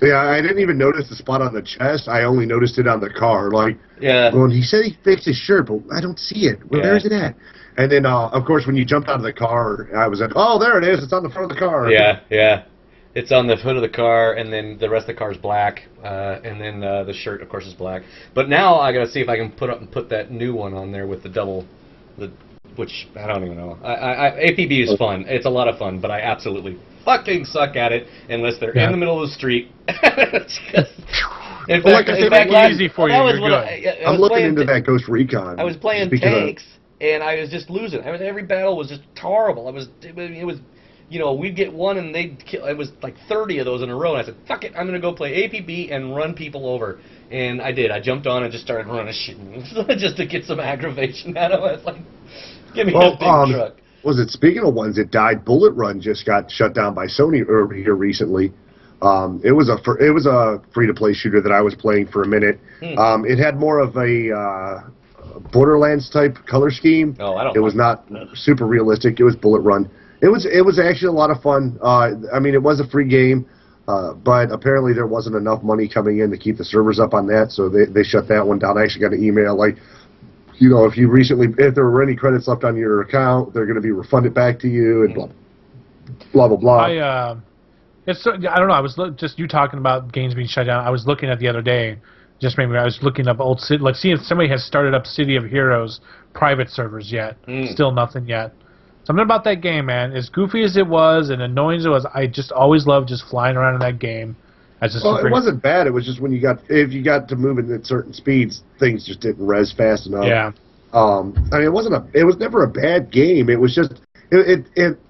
Yeah, I didn't even notice the spot on the chest. I only noticed it on the car. Like, well, he said he fixed his shirt, but I don't see it. Where is it at? And then, of course, when you jumped out of the car, I was like, oh, there it is. It's on the front of the car. Yeah, yeah. It's on the hood of the car, and then the rest of the car is black, and then the shirt, of course, is black. But now I gotta see if I can put that new one on there with which I don't even know. APB is fun. It's a lot of fun, but I absolutely fucking suck at it unless they're in the middle of the street. In fact, they make it easy for you. You're good. I'm looking into that Ghost Recon. I was playing tanks, and I was just losing. Every battle was just horrible. It was. You know, we'd get one and they'd kill. It was like 30 of those in a row, and I said, fuck it, I'm going to go play APB and run people over. And I did. I jumped on and just started running shit just to get some aggravation out of it. Like, give me a big truck. Was it, speaking of ones that died, Bullet Run just got shut down by Sony here recently. It was a free-to-play shooter that I was playing for a minute. It had more of a Borderlands type color scheme. Oh, I don't. It was not super realistic. It was Bullet Run. It was actually a lot of fun. I mean, it was a free game, but apparently there wasn't enough money coming in to keep the servers up on that, so they shut that one down. I actually got an email like, you know, if there were any credits left on your account, they're going to be refunded back to you, and blah blah blah. I don't know. I was just you talking about games being shut down. I was looking at the other day. Just maybe I was looking up old like seeing if somebody has started up City of Heroes private servers yet. Still nothing yet. Something about that game, man. As goofy as it was and annoying as it was, I just always loved just flying around in that game. Well, it wasn't bad. It was just if you got to moving at certain speeds, things just didn't res fast enough. Yeah. I mean, it was never a bad game. It was just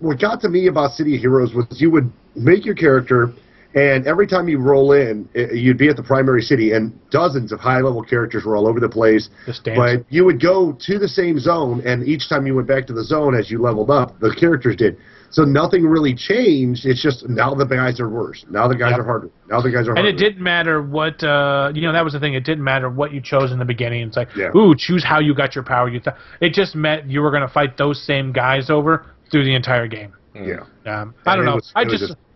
what got to me about City of Heroes was you would make your character, and every time you roll in, you'd be at the primary city, and dozens of high-level characters were all over the place. But you would go to the same zone, and each time you went back to the zone as you leveled up, the characters did. So nothing really changed. It's just now the guys are worse. Now the guys are harder. Now the guys are harder. And it didn't matter what, that was the thing. It didn't matter what you chose in the beginning. It's like, ooh, choose how you got your power. It just meant you were going to fight those same guys over through the entire game. Yeah. I don't know.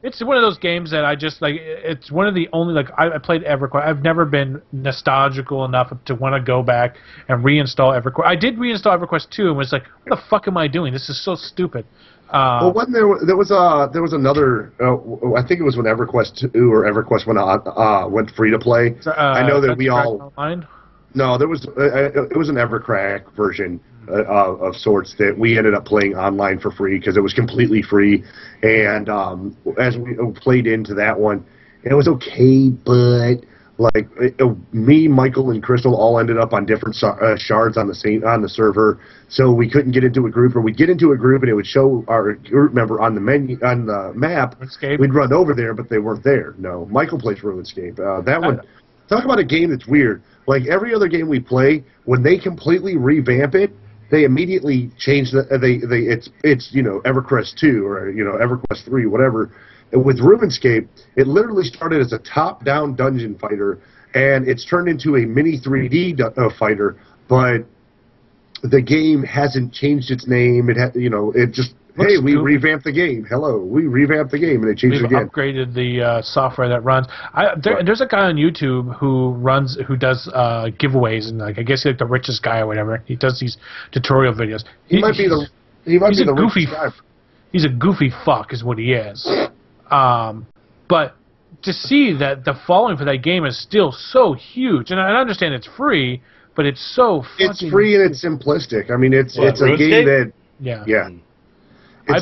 It's one of those games that I just like. It's one of the only I played EverQuest. I've never been nostalgical enough to want to go back and reinstall EverQuest. I did reinstall EverQuest 2 and was like, what the fuck am I doing? This is so stupid. Well, wasn't there was another. I think it was when EverQuest 2 or EverQuest went free to play. I know that we all. Online? No, there was it was an Evercrack version of sorts that we ended up playing online for free because it was completely free. And as we played into that one, it was okay, but like me, Michael, and Crystal all ended up on different shards on the server, so we couldn't get into a group, or we'd get into a group and it would show our group member on the map. RuneScape. We'd run over there, but they weren't there. No, Michael plays RuneScape. That one. Talk about a game that's weird. Like every other game we play, when they completely revamp it, they immediately change it's EverQuest 2 or EverQuest 3, whatever. With RuneScape, it literally started as a top-down dungeon fighter, and it's turned into a mini 3D fighter. But the game hasn't changed its name. It just hey, we revamped the game. Hello, we revamped the game, and it changed again. We've upgraded the software that runs. There's a guy on YouTube who does giveaways, and I guess he's like the richest guy or whatever. He does these tutorial videos. He might be the richest guy. He's a goofy fuck, is what he is. But to see that the following for that game is still so huge, and I understand it's free, but it's so fucking... It's free and it's simplistic. I mean, it's a game that... Yeah. I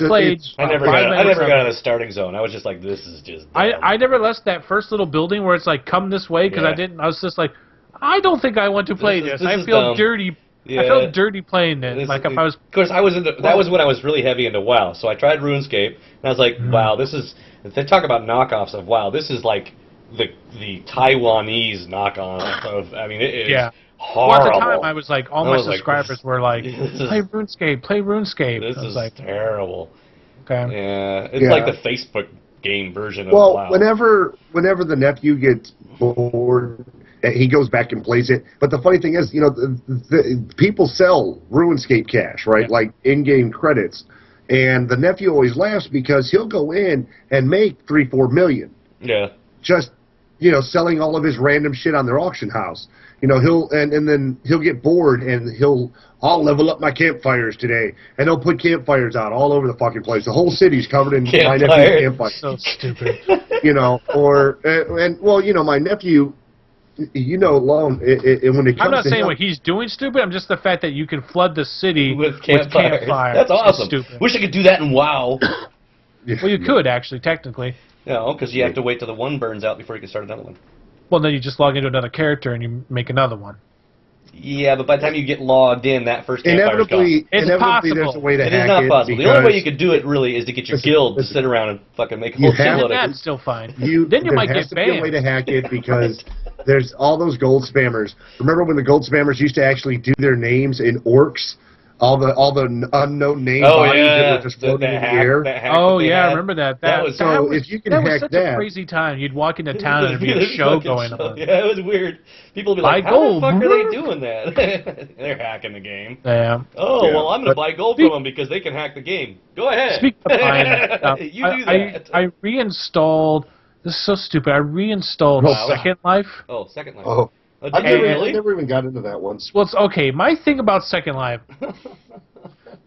never got out of the starting zone. I was just like, this is just dumb. I never left that first little building where it's like, come this way, because I was just like, I don't think I want to play this. I feel dirty Yeah. I felt dirty playing it. Like if I was. Of course, I was into. That was when I was really heavy into WoW. So I tried RuneScape, and I was like, wow, this is. If they talk about knockoffs of WoW, this is like the Taiwanese knockoff of. I mean, it is horrible. Well, at the time, I was like, all my subscribers were like, play RuneScape, play RuneScape. This is like, terrible. Okay. Yeah, it's like the Facebook game version of WoW. Well, whenever the nephew gets bored, he goes back and plays it. But the funny thing is, you know, the people sell RuneScape cash, right? Yeah. Like in-game credits. And the nephew always laughs because he'll go in and make $3-4 million. Yeah. Just, you know, selling all of his random shit on their auction house. You know, and then he'll get bored and I'll level up my campfires today, and he'll put campfires out all over the fucking place. The whole city's covered in my nephew's campfires. So stupid. You know, well, you know, my nephew, you know, alone, when it comes I'm not to saying him, what he's doing stupid. I'm just the fact that you can flood the city with campfires. That's awesome. Stupid. Wish I could do that in WoW. Well, you could actually, technically. No, because you have to wait till the one burns out before you can start another one. Well, then you just log into another character and you make another one. Yeah, but by the time you get logged in, that first campfire's gone. Inevitably, there's a way to hack it. It is not possible. The only way you could do it, really, is to get your guild to sit around and fucking make a whole shitload of it. That's still fine. Then you might get banned. There has to be a way to hack it because there's all those gold spammers. Remember when the gold spammers used to actually do their names in orcs? All the unknown name bodies that were just floating in the air. Oh yeah, I remember that. That was if you can hack such a crazy time. You'd walk into town and there'd be a show going on. Yeah, it was weird. People would be like, "How the fuck are they doing that?" They're hacking the game. Yeah. Oh well, I'm gonna buy gold from them because they can hack the game. Go ahead. Speaking of buying, you do that. I reinstalled. This is so stupid. I reinstalled Second Life. Oh, Second Life. Oh. I really? never even got into that once. Well, it's okay. My thing about Second Life.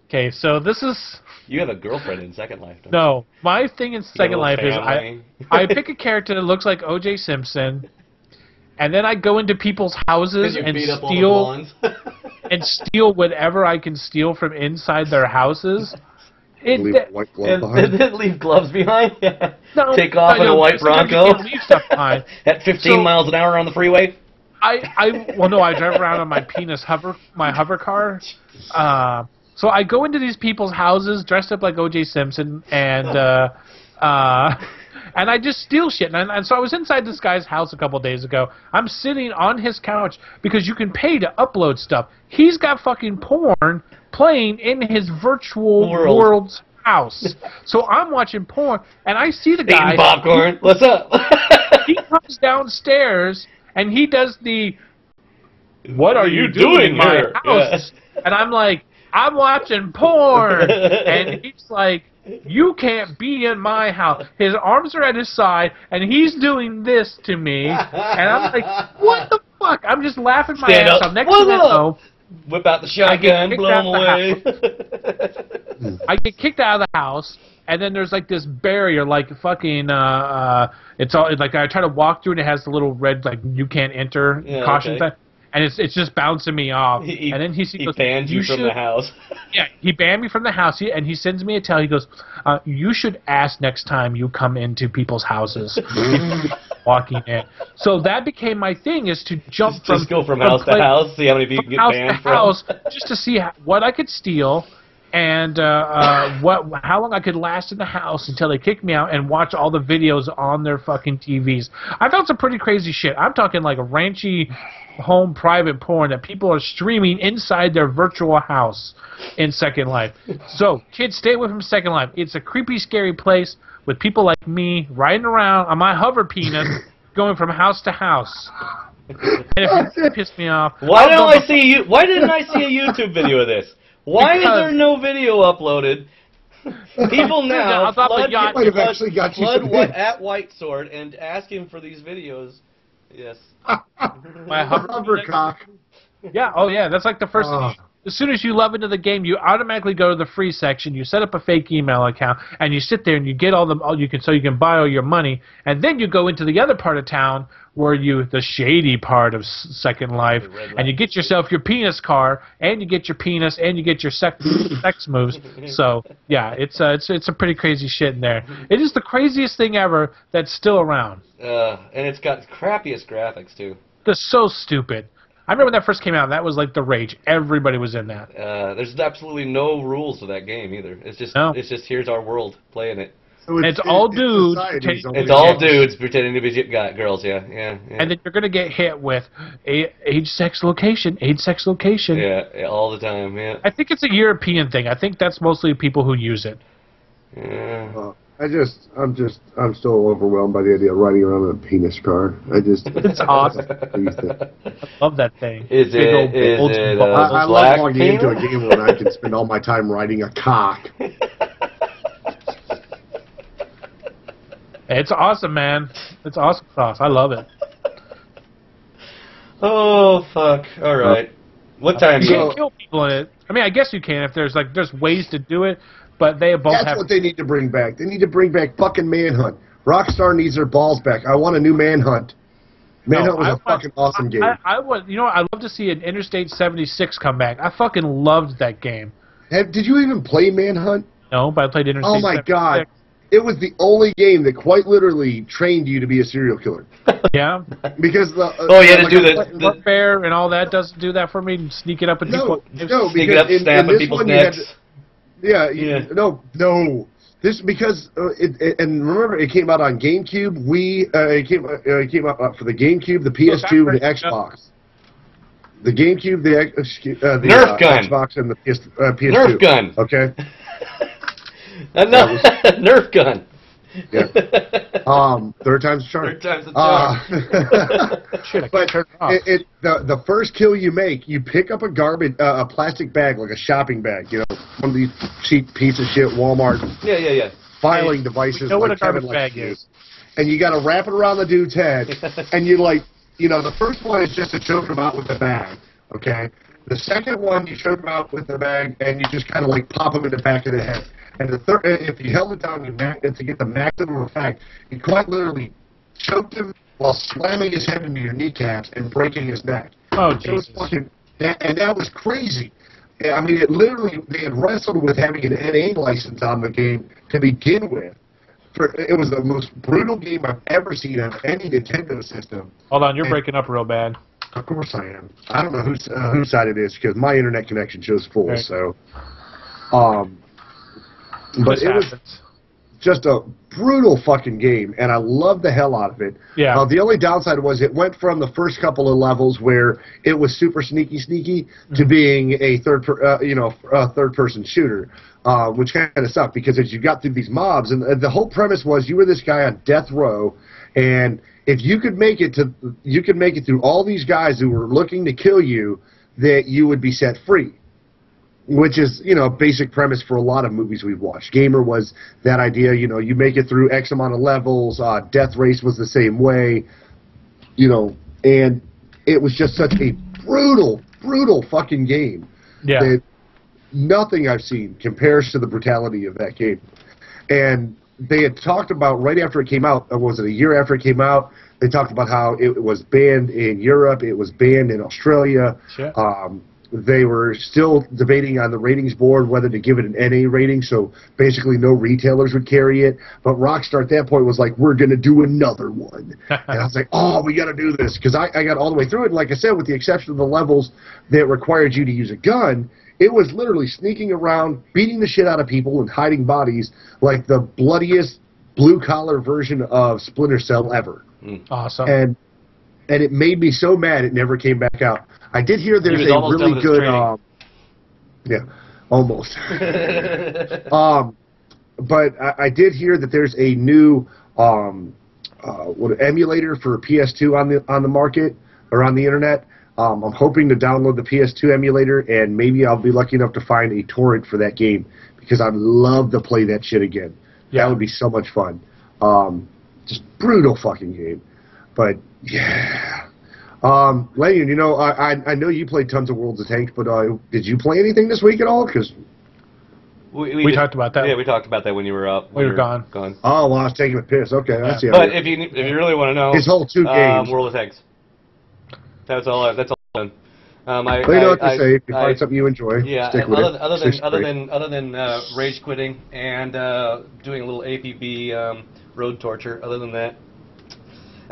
Okay, so this is. You have a girlfriend in Second Life, don't No, my thing in Second Life is I pick a character that looks like O.J. Simpson, and then I go into people's houses and steal whatever I can steal from inside their houses. Leave a white glove behind. Leave gloves behind? No, take off in a white Bronco? You can't leave stuff behind. At 15 miles an hour on the freeway? Well, no, I drive around on my hover car. So I go into these people's houses dressed up like O.J. Simpson, and I just steal shit. And so I was inside this guy's house a couple days ago. I'm sitting on his couch because you can pay to upload stuff. He's got fucking porn playing in his virtual world's house. So I'm watching porn, and I see the guy. Eating popcorn. What's up? He comes downstairs, and he does the, "What are you doing in my house?" Yeah. And I'm like, "I'm watching porn." And he's like, "You can't be in my house." His arms are at his side, and he's doing this to me. And I'm like, "What the fuck?" I'm just laughing my ass off. Next thing I know, whip out the shotgun, blow him away. I get kicked out of the house, and then there's like this barrier, like fucking. It's all like I try to walk through, and it has the little red like "you can't enter" caution thing. And it's just bouncing me off. And then he goes, banned you from the house. Yeah, he banned me from the house. And he sends me a tell. He goes, "You should ask next time you come into people's houses." Walking in. So that became my thing, is to jump just go from house to house, see how many people get banned from. House, just to see what I could steal. And how long I could last in the house until they kicked me out, and watch all the videos on their fucking TVs. I found some pretty crazy shit. I'm talking like a ranchy home private porn that people are streaming inside their virtual house in Second Life. So, kids, stay away from Second Life. It's a creepy, scary place with people like me riding around on my hover penis going from house to house. And if you piss me off... Why didn't I see a YouTube video of this? Why is there no video uploaded? People now flood at White Sword and ask him for these videos. Yes. My hover cock. Yeah. Oh yeah. That's like the first. As soon as you log into the game, you automatically go to the free section. You set up a fake email account, and you sit there and you get all you can buy all your money, and then you go into the other part of town where the shady part of Second Life, and you get yourself your penis car, and you get your penis, and you get your sex moves. So yeah, it's a pretty crazy shit in there. It is the craziest thing ever that's still around. And it's got crappiest graphics too. They're so stupid. I remember when that first came out. That was like the rage. Everybody was in that. There's absolutely no rules to that game either. It's just here's our world playing it. So it's all dudes. It's all dudes pretending to be girls. Yeah. And then you're gonna get hit with age, sex, location. Age, sex, location. Yeah, all the time. Yeah. I think it's a European thing. I think that's mostly people who use it. Yeah. I'm still overwhelmed by the idea of riding around in a penis car. It's awesome. I love that thing. Is it I love logging into a game when I can spend all my time riding a cock. It's awesome, man. It's awesome sauce. I love it. Oh fuck! All right. What time? You can't kill people in it. I mean, I guess you can if there's ways to do it. But they both That's what they need to bring back. They need to bring back fucking Manhunt. Rockstar needs their balls back. I want a new Manhunt. Manhunt was a fucking awesome game. I would, I'd love to see an Interstate 76 come back. I fucking loved that game. Did you even play Manhunt? No, but I played Interstate 76. Oh my god. It was the only game that quite literally trained you to be a serial killer. Yeah. Because you had to do the warfare and all that doesn't do that for me. Sneak it up and sneak it up, stab at people's necks. No. This because and remember it came out on GameCube. It came out for the GameCube, the PS2, and the Xbox. The GameCube, the Nerf gun, Xbox, and the PS2. Nerf gun. Okay. Nerf gun. Yeah. Third time's the charm. Third time's the charm. But the first kill you make, you pick up a plastic bag, like a shopping bag, one of these cheap piece of shit Walmart. Yeah. Filing devices. We know what a Kevin garbage bag is. And you got to wrap it around the dude's head, and you the first one is just to choke him out with the bag. Okay. The second one, you choke him out with the bag, and you just kind of pop him in the back of the head. And the third, if you held it down to get the maximum effect, you quite literally choked him while slamming his head into your kneecaps and breaking his neck. Oh, Jesus. And that was crazy. I mean, they had wrestled with having an NA license on the game to begin with. It was the most brutal game I've ever seen on any Nintendo system. Hold on, you're breaking up real bad. Of course I am. I don't know whose side it is because my internet connection shows full. Okay. So, but it was just a brutal fucking game, and I loved the hell out of it. Yeah. The only downside was it went from the first couple of levels where it was super sneaky to being a third-person shooter, which kind of sucked because as you got through these mobs, and the whole premise was you were this guy on death row, and if you could make it through all these guys who were looking to kill you, that you would be set free. Which is, a basic premise for a lot of movies we've watched. Gamer was that idea, you make it through X amount of levels. Death Race was the same way, and it was just such a brutal fucking game. Yeah. That nothing I've seen compares to the brutality of that game. And they had talked about right after it came out, was it a year after it came out, they talked about how it was banned in Europe, it was banned in Australia. Sure. They were still debating on the ratings board whether to give it an NA rating, so basically no retailers would carry it. But Rockstar at that point was like, we're going to do another one. And I was like, oh, we got to do this. Because I got all the way through it. And like I said, with the exception of the levels that required you to use a gun, it was literally sneaking around, beating the shit out of people and hiding bodies like the bloodiest blue-collar version of Splinter Cell ever. Awesome. And it made me so mad it never came back out. I did hear there's a really good, yeah, almost. But I did hear that there's a new emulator for PS2 on the market or on the internet. I'm hoping to download the PS2 emulator, and maybe I'll be lucky enough to find a torrent for that game because I'd love to play that shit again. Yeah. That would be so much fun. Just brutal fucking game, but yeah. Lanyard, I know you played tons of Worlds of Tanks, but did you play anything this week at all? Because we talked about that. Yeah, we talked about that when you were up. We were gone. Oh, well, I was taking a piss. Okay, yeah. I see. But if you really want to know, his whole 2 games, World of Tanks. That's all. That's all done. Well, you know what to say. If you find something you enjoy, stick with it. Other than rage quitting and doing a little APB road torture. Other than that.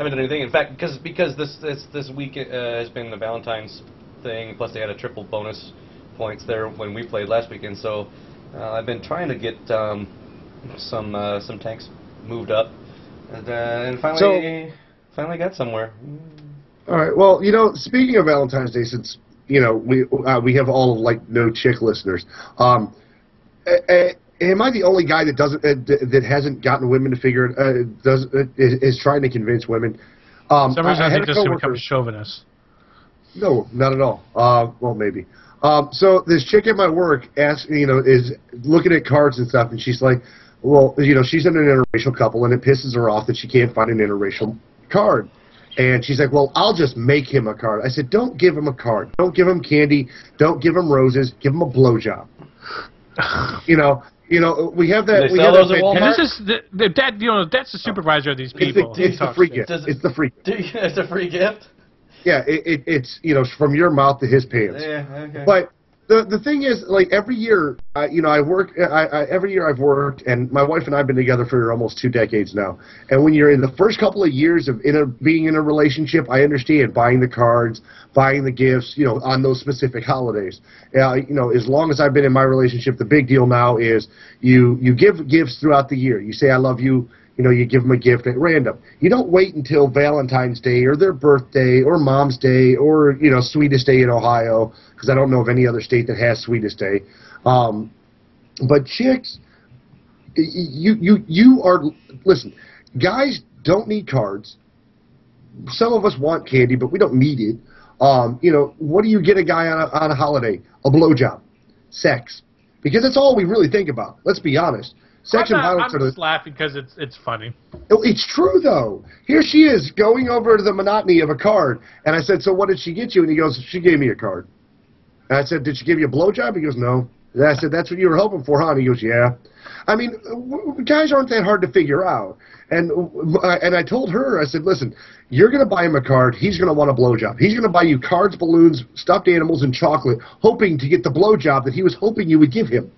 haven't done anything. In fact, because this week has been the Valentine's thing. Plus, they had a triple bonus points there when we played last weekend. So I've been trying to get some tanks moved up, and finally got somewhere. All right. Well, you know, speaking of Valentine's Day, since you know we have all of like no chick listeners, am I the only guy that doesn't that hasn't gotten women to figure is trying to convince women? For some reason, I think this is become chauvinist. No, not at all. Well, maybe. So this chick at my work is looking at cards and stuff, and she's like, well, you know, she's in an interracial couple, and it pisses her off that she can't find an interracial card. And she's like, well, I'll just make him a card. I said, don't give him a card. Don't give him candy. Don't give him roses. Give him a blowjob. You know, we have that. They sell those at Walmart? And this is Dad. You know, that's the supervisor of these people. It's the free gift. It's the free gift. It's a free gift. Yeah, it's you know, from your mouth to his pants. Yeah, okay. But the thing is, like every year, you know, every year I've worked, and my wife and I've been together for almost 2 decades now. And when you're in the first couple of years of being in a relationship, I understand buying the cards, buying the gifts, you know, on those specific holidays. You know, as long as I've been in my relationship, the big deal now is you give gifts throughout the year. You say I love you. You know, you give them a gift at random. You don't wait until Valentine's Day or their birthday or Mom's Day or, you know, Sweetest Day in Ohio, because I don't know of any other state that has Sweetest Day. But chicks, you are, listen, guys don't need cards. Some of us want candy, but we don't need it. You know, what do you get a guy on a holiday? A blowjob. Sex. Because that's all we really think about. Let's be honest. Sex and violence I'm just laughing because it's funny. It's true, though. Here she is going over to the monotony of a card. And I said, so what did she get you? And he goes, she gave me a card. And I said, did she give you a blowjob? He goes, no. And I said, that's what you were hoping for, huh? And he goes, yeah. I mean, guys aren't that hard to figure out. And I told her, I said, listen, you're going to buy him a card. He's going to want a blowjob. He's going to buy you cards, balloons, stuffed animals, and chocolate, hoping to get the blowjob that he was hoping you would give him.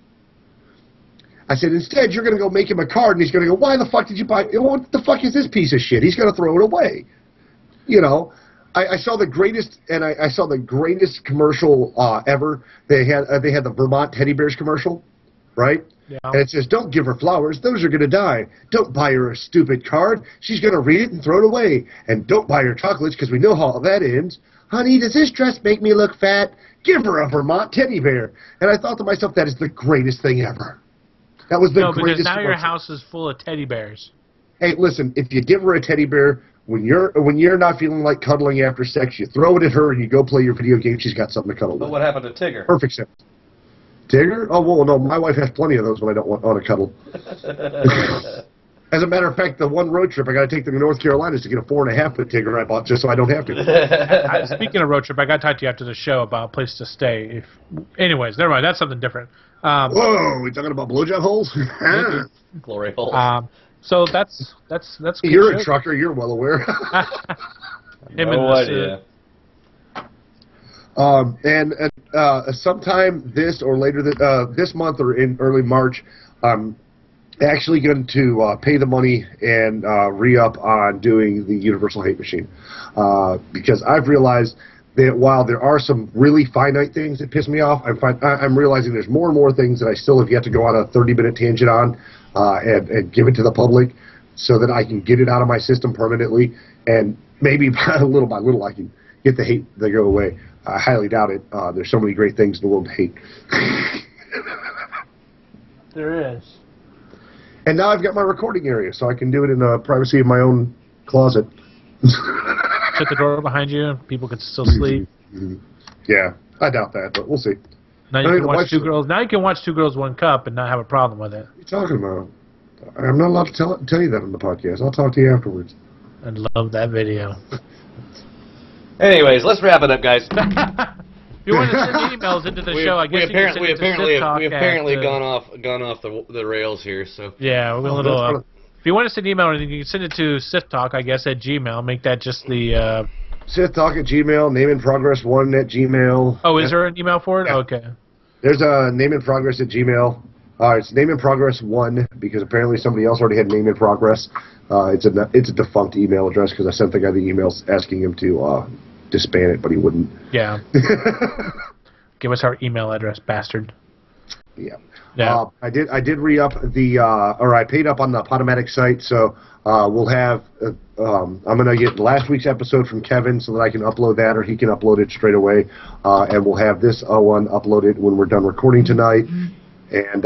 I said, instead, you're going to go make him a card, and he's going to go, why the fuck did you buy? What the fuck is this piece of shit? He's going to throw it away. You know, I saw the greatest, and I saw the greatest commercial ever. They had the Vermont Teddy Bears commercial, right? Yeah. And it says, don't give her flowers. Those are going to die. Don't buy her a stupid card. She's going to read it and throw it away. And don't buy her chocolates because we know how that ends. Honey, does this dress make me look fat? Give her a Vermont Teddy Bear. And I thought to myself, that is the greatest thing ever. That was the greatest. Because now your house is full of teddy bears. Hey, listen, if you give her a teddy bear, when you're not feeling like cuddling after sex, you throw it at her and you go play your video game. She's got something to cuddle with. But what happened to Tigger? Perfect sense. Tigger? Oh, well, no, my wife has plenty of those when I don't want to cuddle. As a matter of fact, the one road trip I got to take them to North Carolina is to get a 4.5-foot Tigger I bought just so I don't have to. Speaking of road trip, I got to talk to you after the show about a place to stay. Anyways, never mind. That's something different. Whoa, we talking about blowjob holes? Glory holes. So that's good. You're a trucker. You're well aware. No idea. And sometime this or later this month or in early March, I'm actually going to pay the money and re-up on doing the Universal Hate Machine because I've realized that while there are some really finite things that piss me off, I'm realizing there's more and more things that I still have yet to go on a 30-minute tangent on and give it to the public so that I can get it out of my system permanently, and maybe by little I can get the hate to go away. I highly doubt it. There's so many great things in the world to hate. There is. And now I've got my recording area, so I can do it in the privacy of my own closet. Shut the door behind you. People can still sleep. Yeah, I doubt that, but we'll see. Now you can watch Two Girls. Now you can watch Two Girls, One Cup and not have a problem with it. What are you talking about? I'm not allowed to tell you that on the podcast. I'll talk to you afterwards. I love that video. Anyways, let's wrap it up, guys. If you want to send emails into the show, I guess we apparently gone off the rails here. So yeah, we're a little. If you want to send an email, you can send it to SithTalk, I guess, at Gmail. Make that just the... SithTalk at Gmail, nameinprogress1 at Gmail. Oh, is there an email for it? Yeah. Okay. There's a nameinprogress at Gmail. It's Name in Progress 1 because apparently somebody else already had Name in Progress. It's a defunct email address because I sent the guy the emails asking him to disband it, but he wouldn't. Yeah. Give us our email address, bastard. Yeah. Yeah. I did re-up or I paid up on the Podomatic site, so we'll have. I'm gonna get last week's episode from Kevin so that I can upload that, or he can upload it straight away, and we'll have this one uploaded when we're done recording tonight. And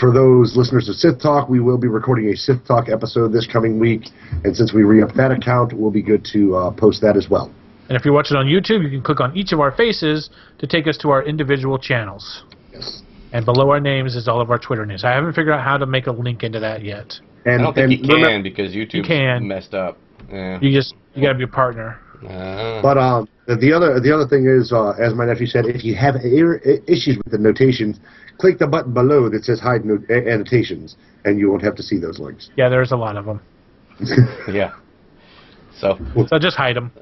for those listeners of Sith Talk, we will be recording a Sith Talk episode this coming week, and since we re-up that account, we'll be good to post that as well. And if you're watching on YouTube, you can click on each of our faces to take us to our individual channels. Yes. And below our names is all of our Twitter names. I haven't figured out how to make a link into that yet. And, I don't think you can because YouTube's messed up. Yeah. You got to be a partner. But the other thing is, as my nephew said, if you have issues with the notations, click the button below that says hide annotations, and you won't have to see those links. Yeah, there's a lot of them. Yeah. So just hide them.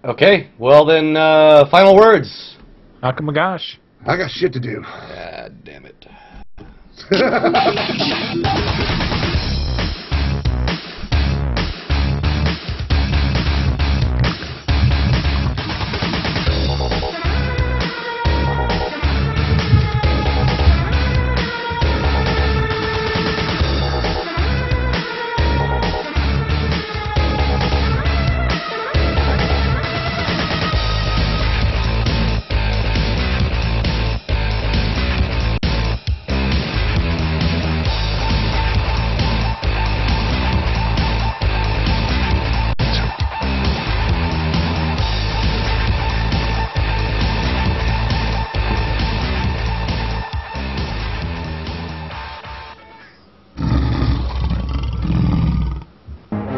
Okay. Well then, final words. Oh my gosh. I got shit to do. Ah, damn it.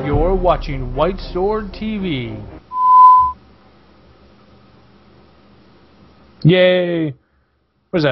You're watching White Sword TV. Yay!